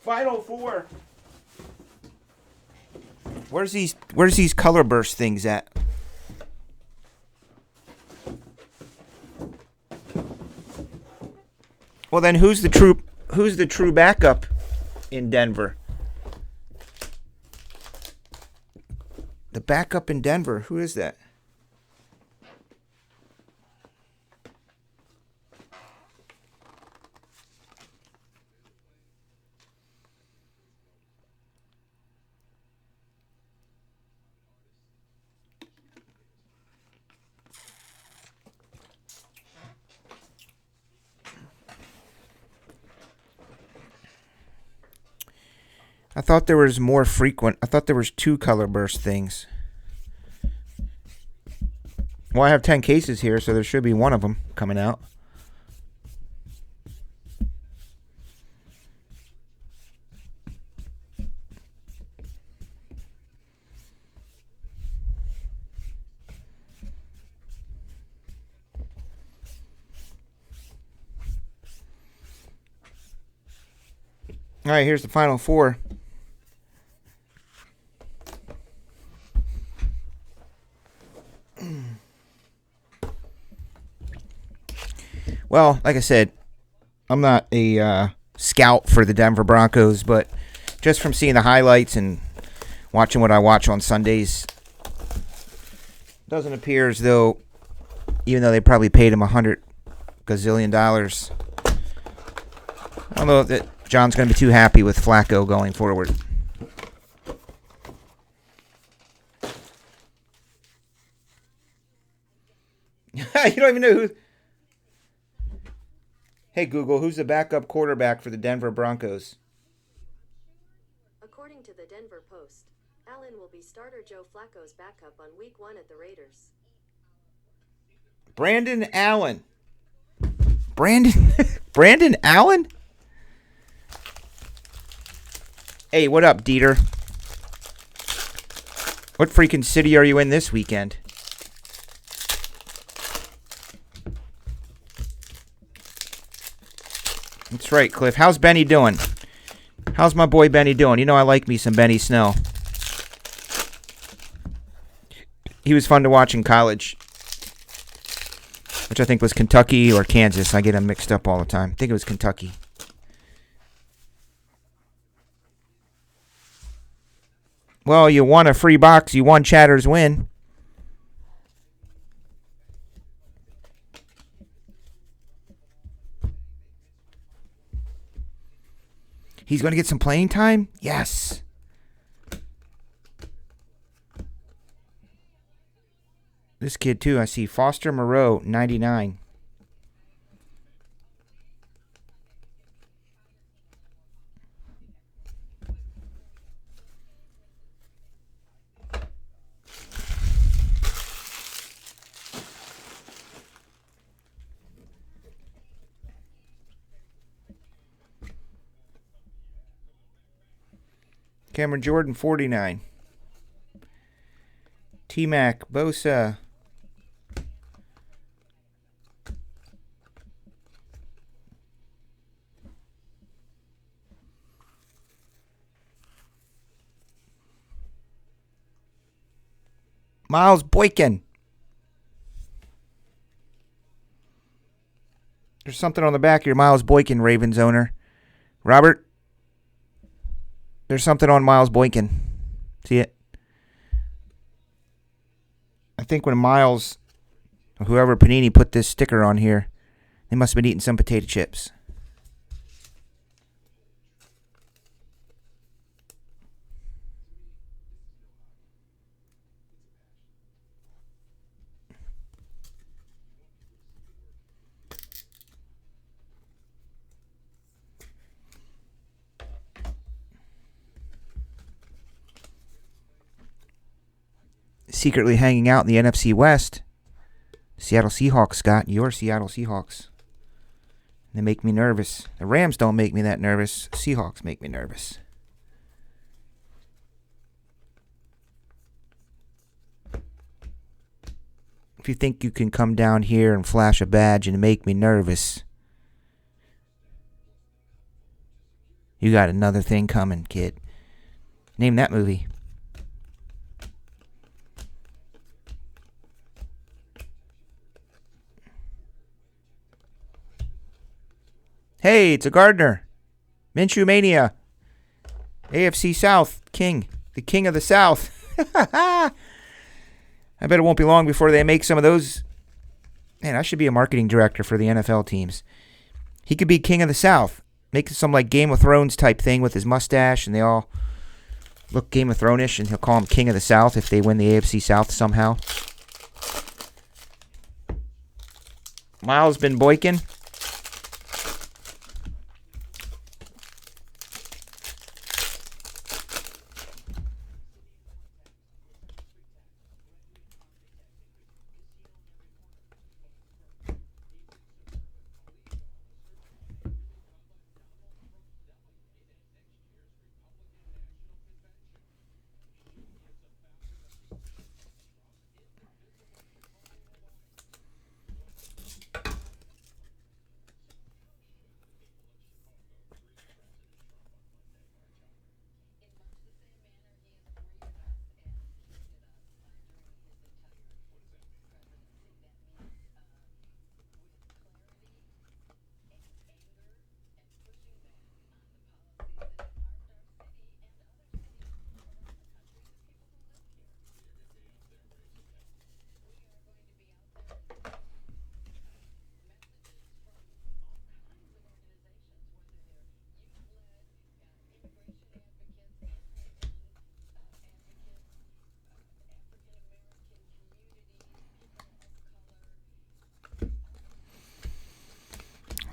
Final 4. Where's these color burst things at? Well, then who's the true backup in Denver? The backup in Denver, who is that? I thought there was more frequent. I thought there was 2 color burst things. Well, I have 10 cases here, so there should be one of them coming out. All right, here's the final 4. Well, like I said, I'm not a scout for the Denver Broncos, but just from seeing the highlights and watching what I watch on Sundays, doesn't appear as though, even though they probably paid him $100 gazillion, I don't know that John's going to be too happy with Flacco going forward. You don't even know who... Hey, Google, who's the backup quarterback for the Denver Broncos? According to the Denver Post, Allen will be starter Joe Flacco's backup on Week 1 at the Raiders. Brandon Allen. Brandon Allen? Hey, what up, Dieter? What freaking city are you in this weekend? That's right, Cliff. How's Benny doing? How's my boy Benny doing? You know I like me some Benny Snell. He was fun to watch in college, which I think was Kentucky or Kansas. I get them mixed up all the time. I think it was Kentucky. Well, you won a free box. You won Chatter's win. He's going to get some playing time? Yes. This kid, too, I see. Foster Moreau, 99. Cameron Jordan, 49. T-Mac, Bosa. Miles Boykin. There's something on the back of your Miles Boykin, Ravens owner. Robert, there's something on Miles Boykin. See it? I think when Miles, or whoever Panini put this sticker on here, they must have been eating some potato chips. Secretly hanging out in the NFC West. Seattle Seahawks, Scott. Your Seattle Seahawks. They make me nervous. The Rams don't make me that nervous. Seahawks make me nervous. If you think you can come down here and flash a badge and make me nervous, you got another thing coming, kid. Name that movie. Hey, it's a Gardner. Minshew Mania. AFC South King. The King of the South. I bet it won't be long before they make some of those. Man, I should be a marketing director for the NFL teams. He could be King of the South. Make some like Game of Thrones type thing with his mustache, and they all look Game of Thrones-ish, and he'll call him King of the South if they win the AFC South somehow. Miles Ben Boykin.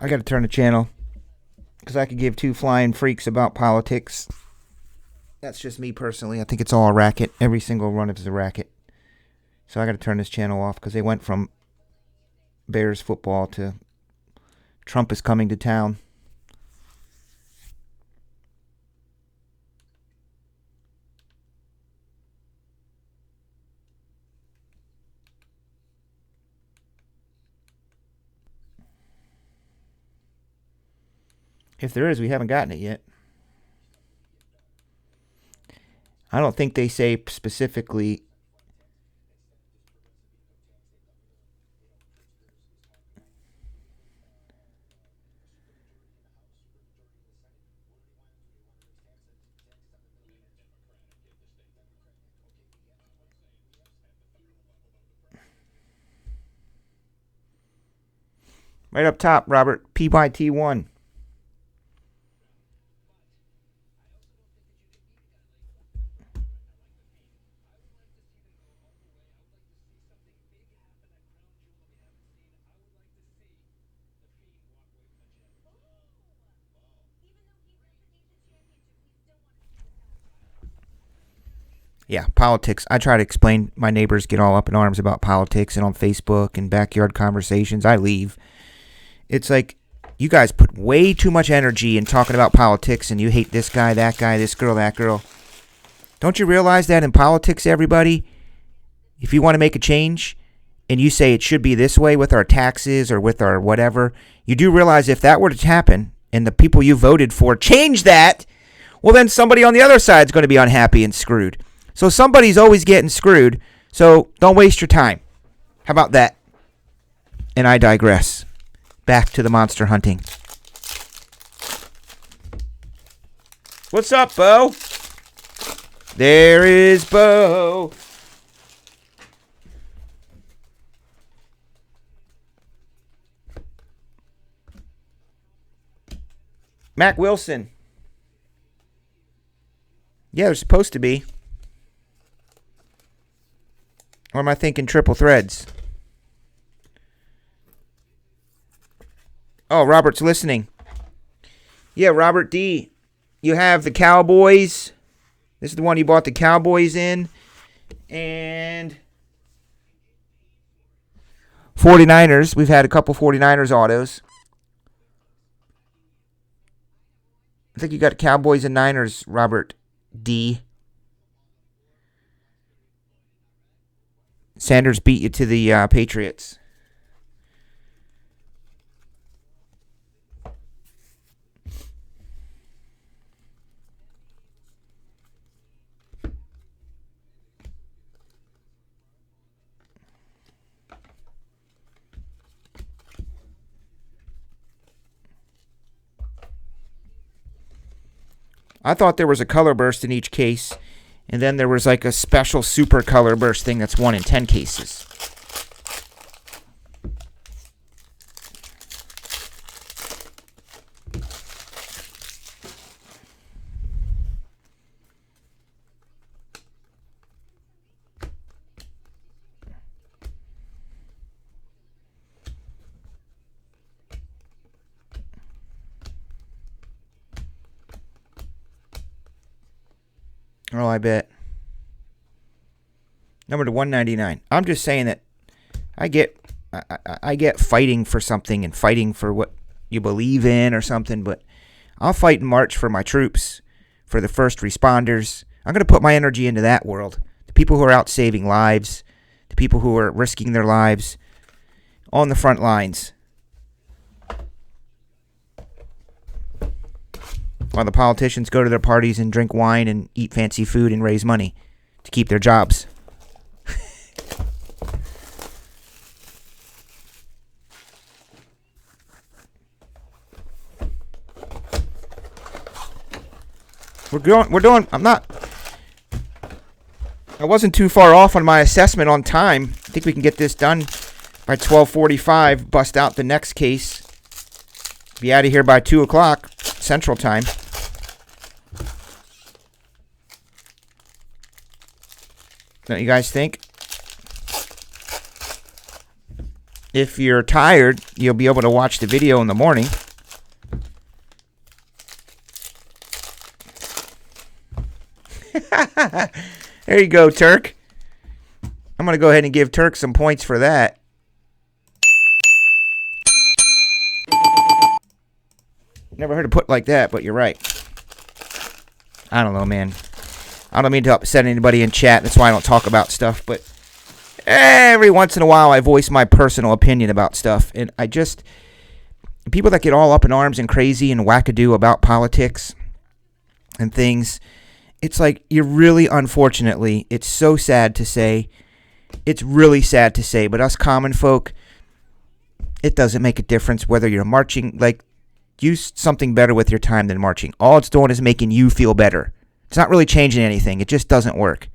I got to turn the channel because I could give two flying freaks about politics. That's just me personally. I think it's all a racket. Every single run is a racket. So I got to turn this channel off because they went from Bears football to Trump is coming to town. If there is, we haven't gotten it yet. I don't think they say specifically. Right up top, Robert, PYT1. Yeah, politics. I try to explain. My neighbors get all up in arms about politics and on Facebook and backyard conversations. I leave. It's like you guys put way too much energy in talking about politics and you hate this guy, that guy, this girl, that girl. Don't you realize that in politics, everybody, if you want to make a change and you say it should be this way with our taxes or with our whatever, you do realize if that were to happen and the people you voted for change that, well, then somebody on the other side is going to be unhappy and screwed. So somebody's always getting screwed, so don't waste your time. How about that? And I digress. Back to the monster hunting. What's up, Bo? There is Bo. Mac Wilson. Yeah, they're supposed to be. Or am I thinking triple threads? Oh, Robert's listening. Yeah, Robert D. You have the Cowboys. This is the one you bought the Cowboys in. And 49ers. We've had a couple 49ers autos. I think you got Cowboys and Niners, Robert D. Sanders beat you to the Patriots. I thought there was a color burst in each case. And then there was like a special super color burst thing that's 1 in 10 cases. Oh, I bet. Number to 199. I'm just saying that I get fighting for something and fighting for what you believe in or something, but I'll fight and march for my troops, for the first responders. I'm going to put my energy into that world. The people who are out saving lives, the people who are risking their lives on the front lines. While the politicians go to their parties and drink wine and eat fancy food and raise money to keep their jobs. I wasn't too far off on my assessment on time. I think we can get this done by 12:45, bust out the next case. Be out of here by 2 o'clock Central Time. Don't you guys think? If you're tired, you'll be able to watch the video in the morning. There you go, Turk. I'm going to go ahead and give Turk some points for that. Never heard it put like that, but you're right. I don't know, man. I don't mean to upset anybody in chat. That's why I don't talk about stuff. But every once in a while, I voice my personal opinion about stuff. And I just... people that get all up in arms and crazy and wackadoo about politics and things... it's like, you're really, unfortunately, it's so sad to say, it's really sad to say, but us common folk, it doesn't make a difference whether you're marching. Like, use something better with your time than marching. All it's doing is making you feel better. It's not really changing anything. It just doesn't work.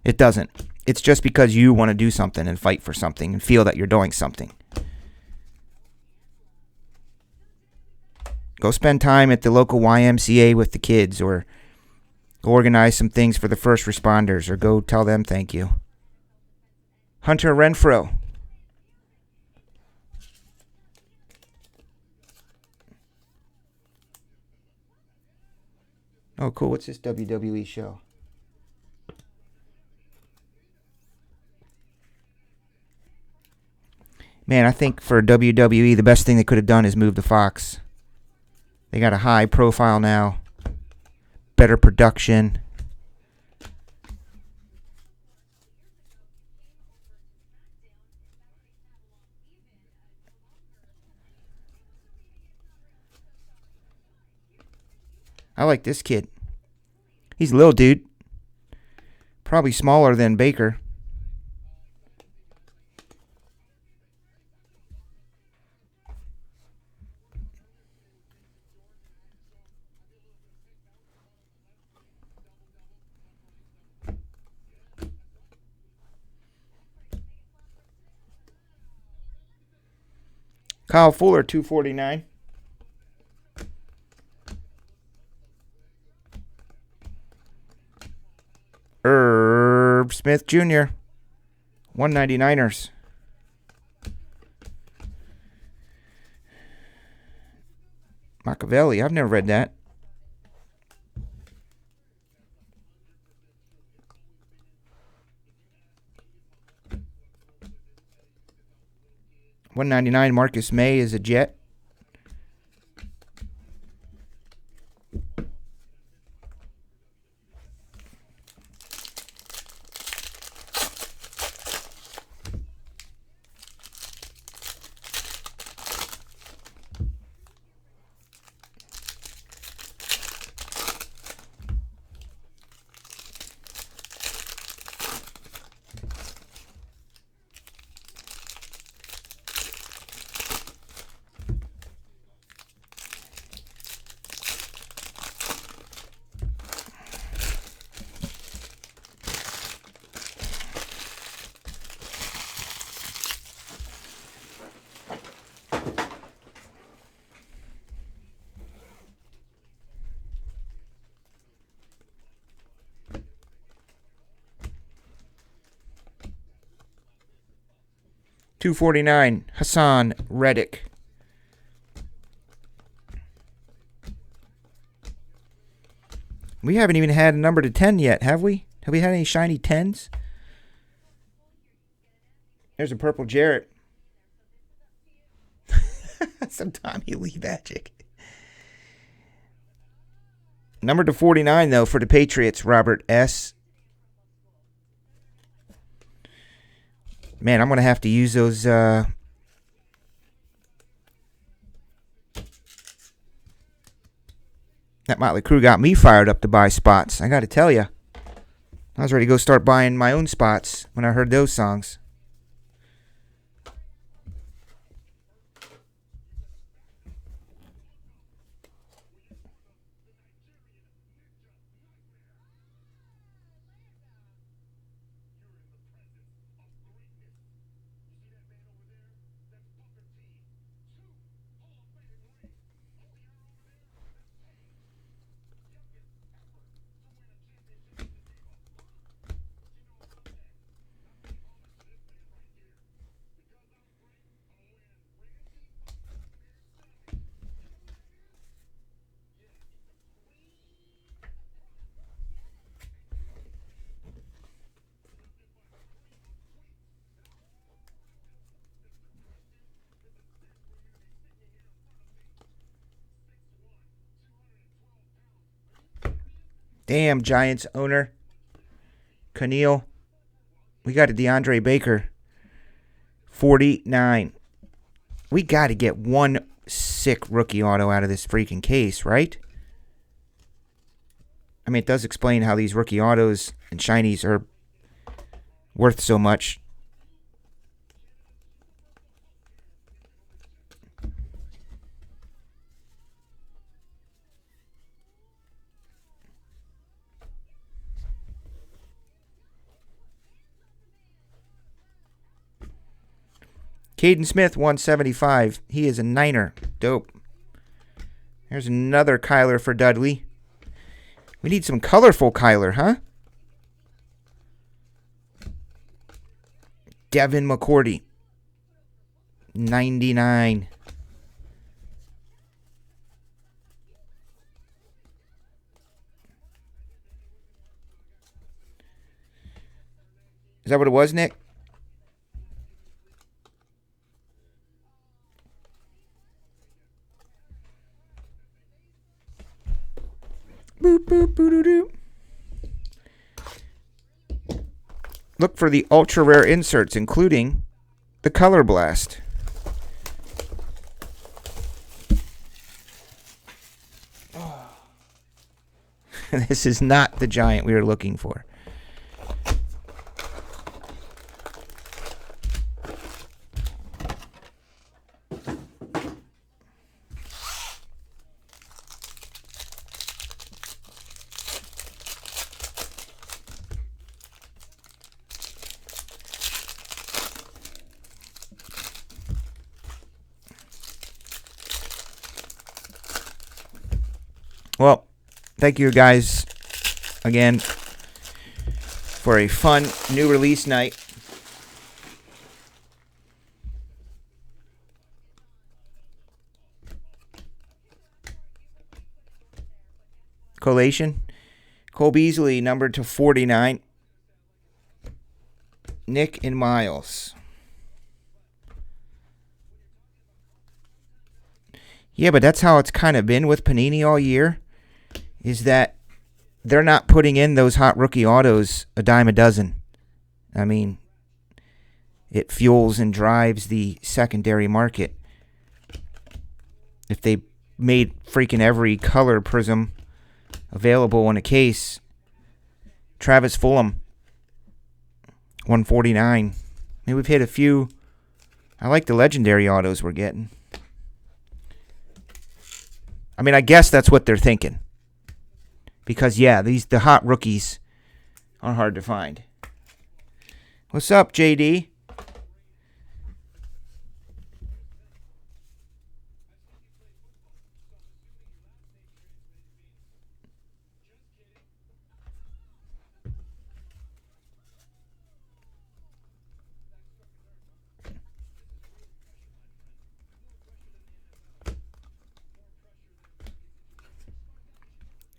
It doesn't. It's just because you want to do something and fight for something and feel that you're doing something. Go spend time at the local YMCA with the kids, or go organize some things for the first responders, or go tell them thank you. Hunter Renfro. Oh, cool. What's this WWE show? Man, I think for WWE, the best thing they could have done is move to Fox. They got a high profile now. Better production. I like this kid. He's a little dude. Probably smaller than Baker. Kyle Fuller, 249. Herb Smith Jr., 199ers. Machiavelli, I've never read that. $199. Marcus May is a Jet. $249. Hassan Reddick. We haven't even had a number to 10 yet, have we? Have we had any shiny 10s? There's a purple Jarrett. Some Tommy Lee magic. Number to 49, though, for the Patriots, Robert S. Man, I'm going to have to use those... that Motley Crue got me fired up to buy spots. I got to tell you. I was ready to go start buying my own spots when I heard those songs. Damn, Giants owner. Keneal. We got a DeAndre Baker. 49. We got to get one sick rookie auto out of this freaking case, right? I mean, it does explain how these rookie autos and shinies are worth so much. Caden Smith, 175. He is a Niner. Dope. There's another Kyler for Dudley. We need some colorful Kyler, huh? Devin McCourty. 99. Is that what it was, Nick? Boop, boop, boo, doo, doo. Look for the ultra rare inserts, including the Color Blast. Oh. This is not the giant we were looking for. Well, thank you guys again for a fun new release night. Collation. Cole Beasley, numbered to 49. Nick and Miles. Yeah, but that's how it's kind of been with Panini all year, is that they're not putting in those hot rookie autos a dime a dozen. I mean, it fuels and drives the secondary market. If they made freaking every color Prizm available in a case, Travis Fulham, 149. Maybe we've hit a few. I like the legendary autos we're getting. I mean, I guess that's what they're thinking. Because, yeah, the hot rookies are hard to find. What's up, JD?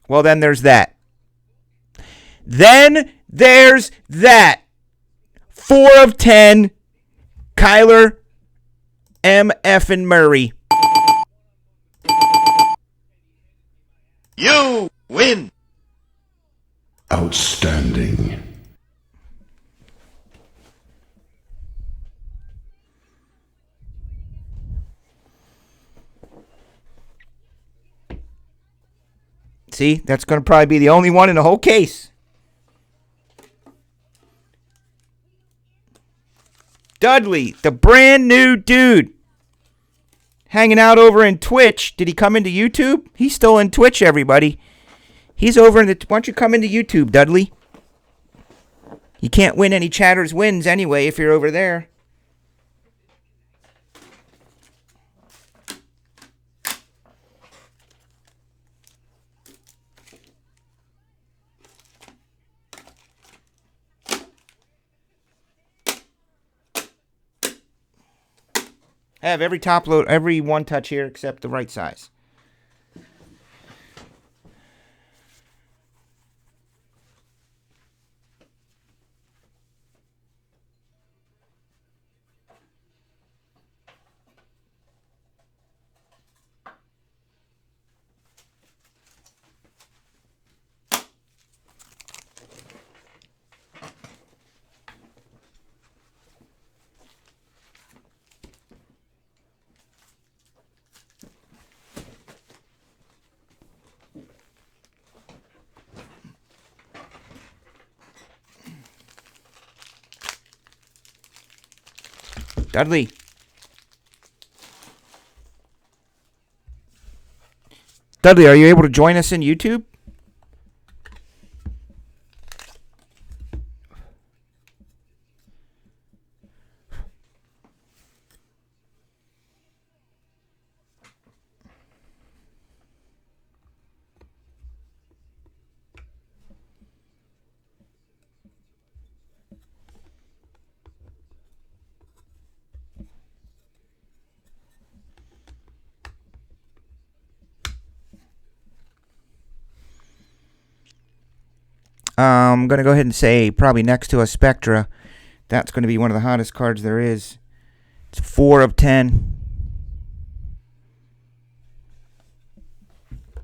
Well, then there's that. Then there's that. 4 of 10. Kyler M. F. and Murray. You win. Outstanding. See, that's going to probably be the only one in the whole case. Dudley, the brand new dude. Hanging out over in Twitch. Did he come into YouTube? He's still in Twitch, everybody. He's over in the... Why don't you come into YouTube, Dudley? You can't win any Chatters wins anyway if you're over there. I have every top load, every one touch here except the right size. Dudley. Dudley, are you able to join us in YouTube? I'm going to go ahead and say probably next to a Spectra. That's going to be one of the hottest cards there is. It's 4 of 10.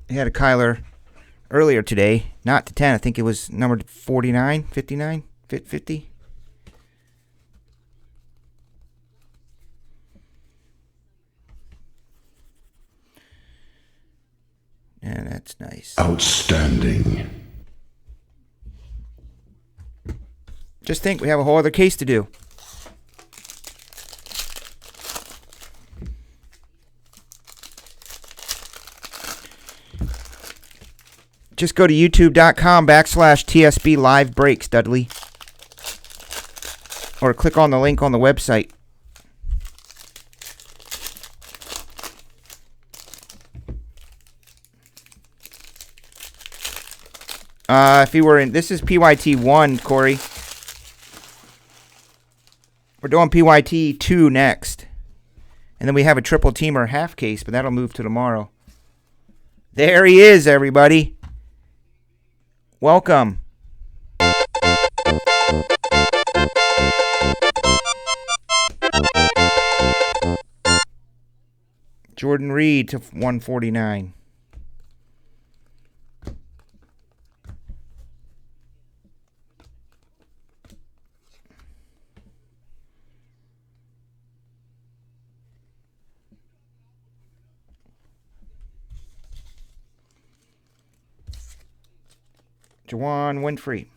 He had a Kyler earlier today. Not to 10. I think it was numbered 49, 59, 50. Yeah, that's nice. Outstanding. Just think, we have a whole other case to do. Just go to youtube.com/TSB live breaks, Dudley. Or click on the link on the website. If you were in, this is PYT1, Corey. We're doing PYT2 next. And then we have a triple teamer half case, but that'll move to tomorrow. There he is, everybody. Welcome. Jordan Reed to 149. Juwan Winfrey.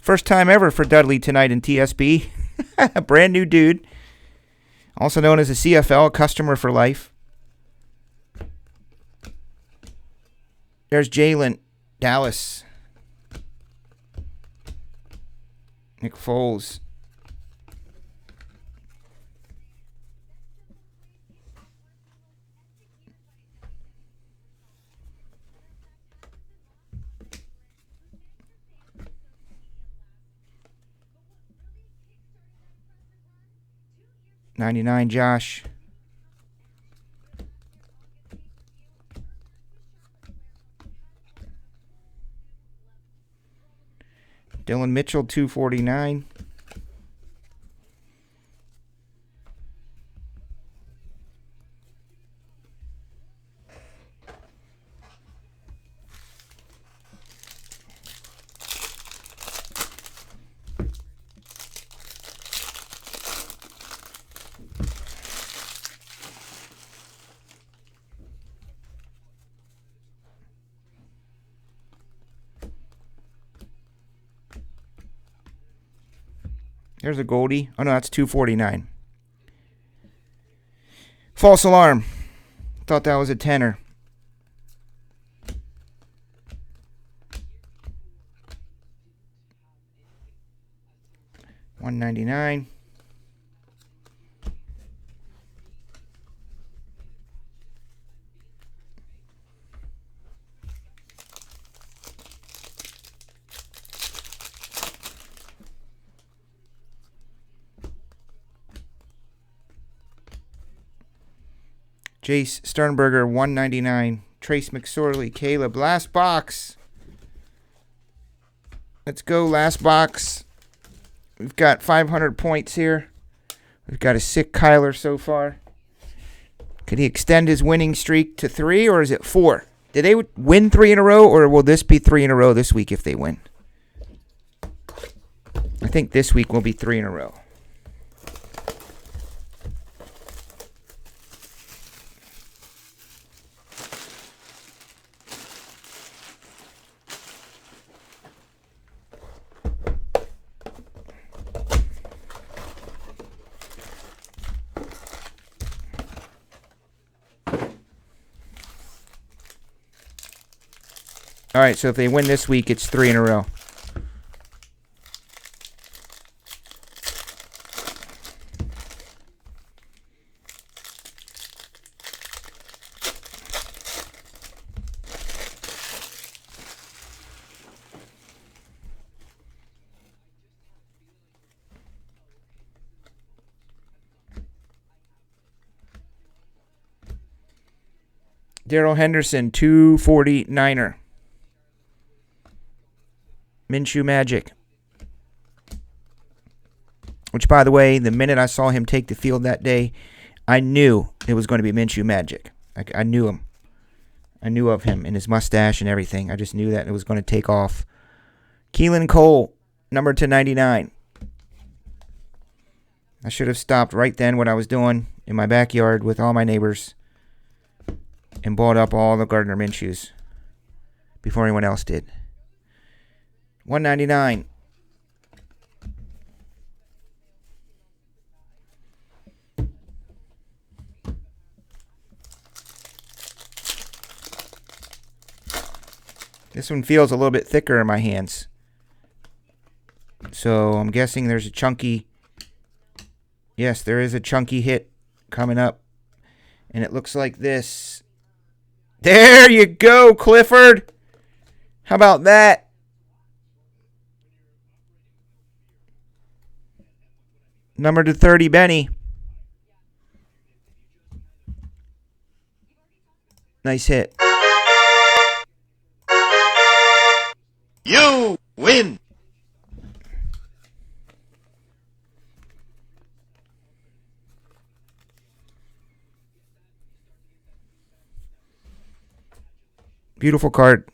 First time ever for Dudley tonight in TSB. Brand new dude. Also known as a CFL, customer for life. There's Jalen Dallas. Nick Foles. $99 Josh. Dylan Mitchell, 249. There's a Goldie. Oh, no, that's 249. False alarm. Thought that was a tenner. $199. Jace Sternberger, $199. Trace McSorley, Caleb. Last box. Let's go, last box. We've got 500 points here. We've got a sick Kyler so far. Could he extend his winning streak to 3, or is it 4? Did they win 3 in a row, or will this be 3 in a row this week if they win? I think this week will be 3 in a row. All right, so if they win this week, it's 3 in a row. Daryl Henderson, 249er. Minshew Magic. Which, by the way, the minute I saw him take the field that day, I knew it was going to be Minshew Magic. I knew him. I knew of him and his mustache and everything. I just knew that it was going to take off. Keelan Cole, number 299. I should have stopped right then what I was doing in my backyard with all my neighbors and bought up all the Gardner Minshews before anyone else did. 199. This one feels a little bit thicker in my hands. So I'm guessing there's a chunky... Yes, there is a chunky hit coming up. And it looks like this. There you go, Clifford. How about that? Number 230, Benny. Nice hit. You win. Beautiful card.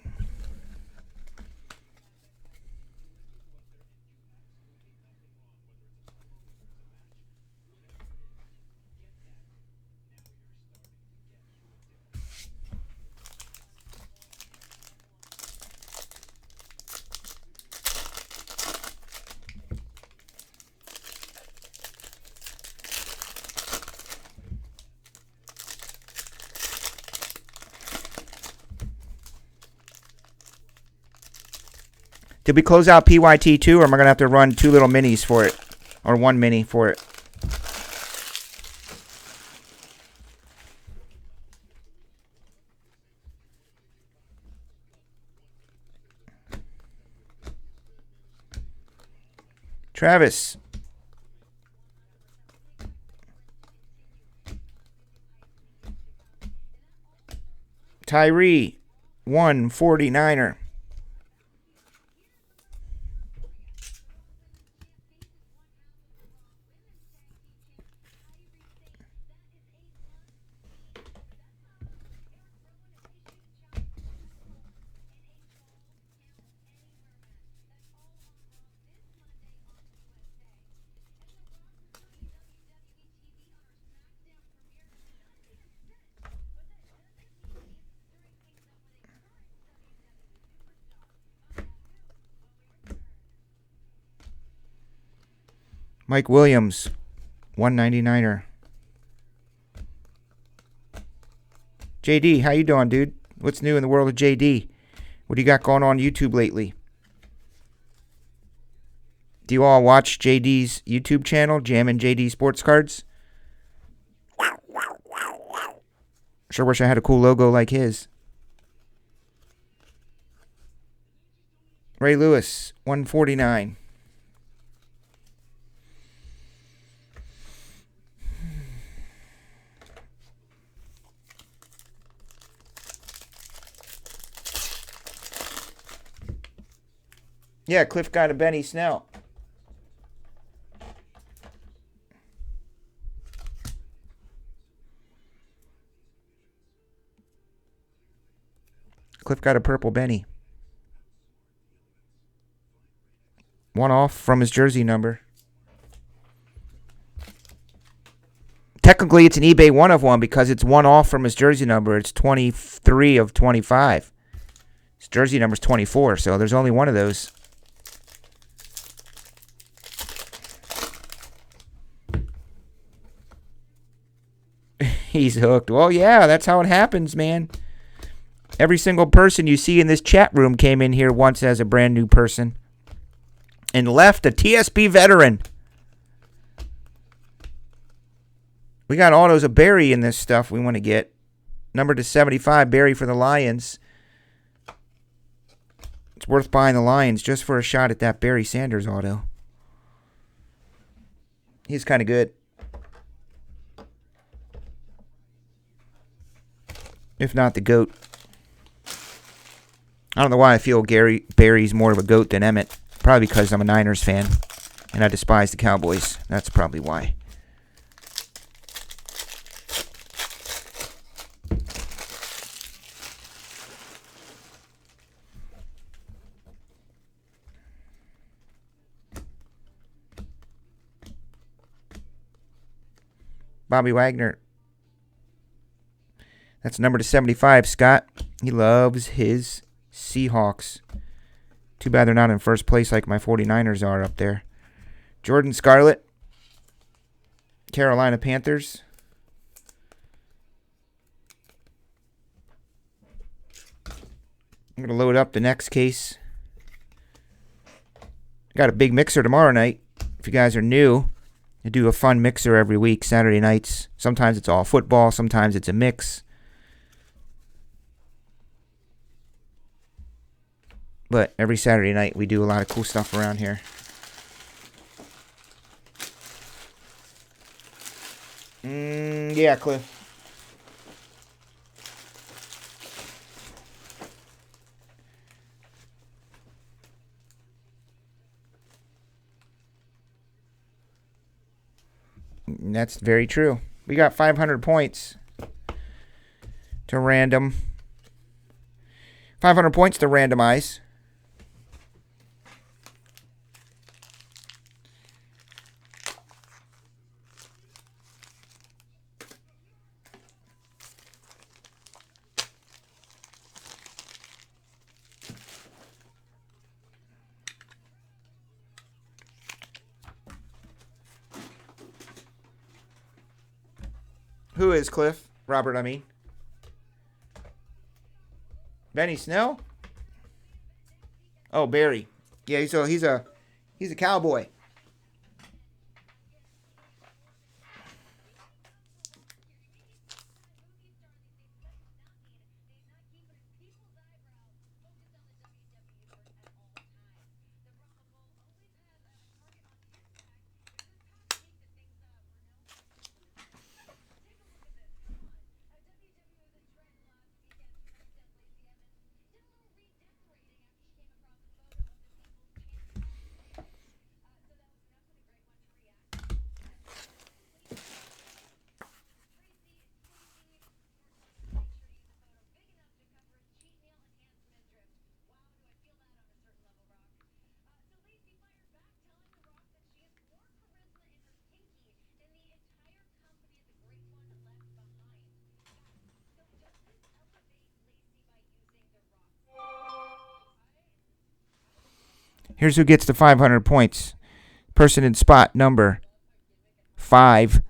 Did we close out PYT too, or am I going to have to run 2 little minis for it? Or 1 mini for it? Travis. Tyree. 149er. Mike Williams, 199er. JD, how you doing, dude? What's new in the world of JD? What do you got going on YouTube lately? Do you all watch JD's YouTube channel, Jammin' JD Sports Cards? Sure wish I had a cool logo like his. Ray Lewis, 149. Yeah, Cliff got a Benny Snell. Cliff got a purple Benny. 1 off from his jersey number. Technically, it's an eBay 1 of 1 because it's 1 off from his jersey number. It's 23 of 25. His jersey number is 24, so there's only 1 of those. He's hooked. Well, yeah, that's how it happens, man. Every single person you see in this chat room came in here once as a brand new person and left a TSB veteran. We got autos of Barry in this stuff we want to get. Number to 75, Barry for the Lions. It's worth buying the Lions just for a shot at that Barry Sanders auto. He's kind of good. If not the GOAT. I don't know why I feel Barry's more of a GOAT than Emmett. Probably because I'm a Niners fan and I despise the Cowboys. That's probably why. Bobby Wagner. That's number to 75, Scott. He loves his Seahawks. Too bad they're not in first place like my 49ers are up there. Jordan Scarlett. Carolina Panthers. I'm going to load up the next case. Got a big mixer tomorrow night. If you guys are new, I do a fun mixer every week, Saturday nights. Sometimes it's all football. Sometimes it's a mix. But every Saturday night, we do a lot of cool stuff around here. Yeah, Cliff. That's very true. We got 500 points to random. 500 points to randomize. Who is Cliff? Robert, I mean. Benny Snell? Oh, Barry. Yeah, he's a cowboy. Here's who gets the 500 points. Person in spot number 5,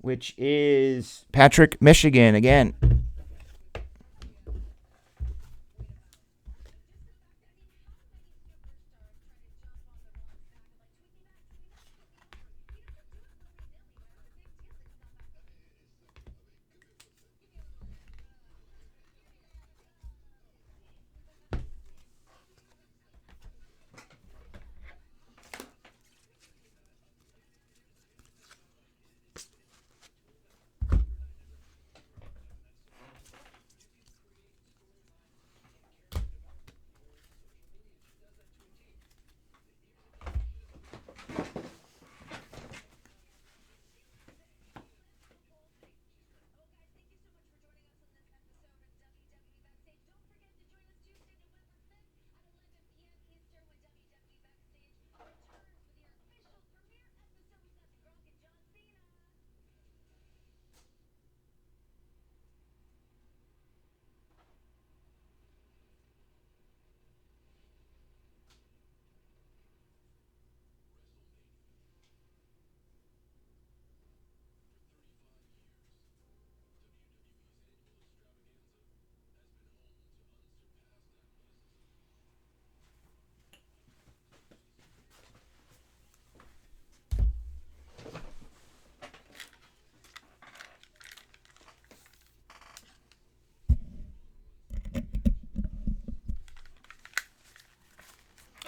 which is Patrick Michigan again.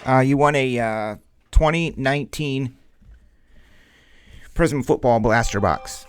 You won a 2019 Prizm Football Blaster Box.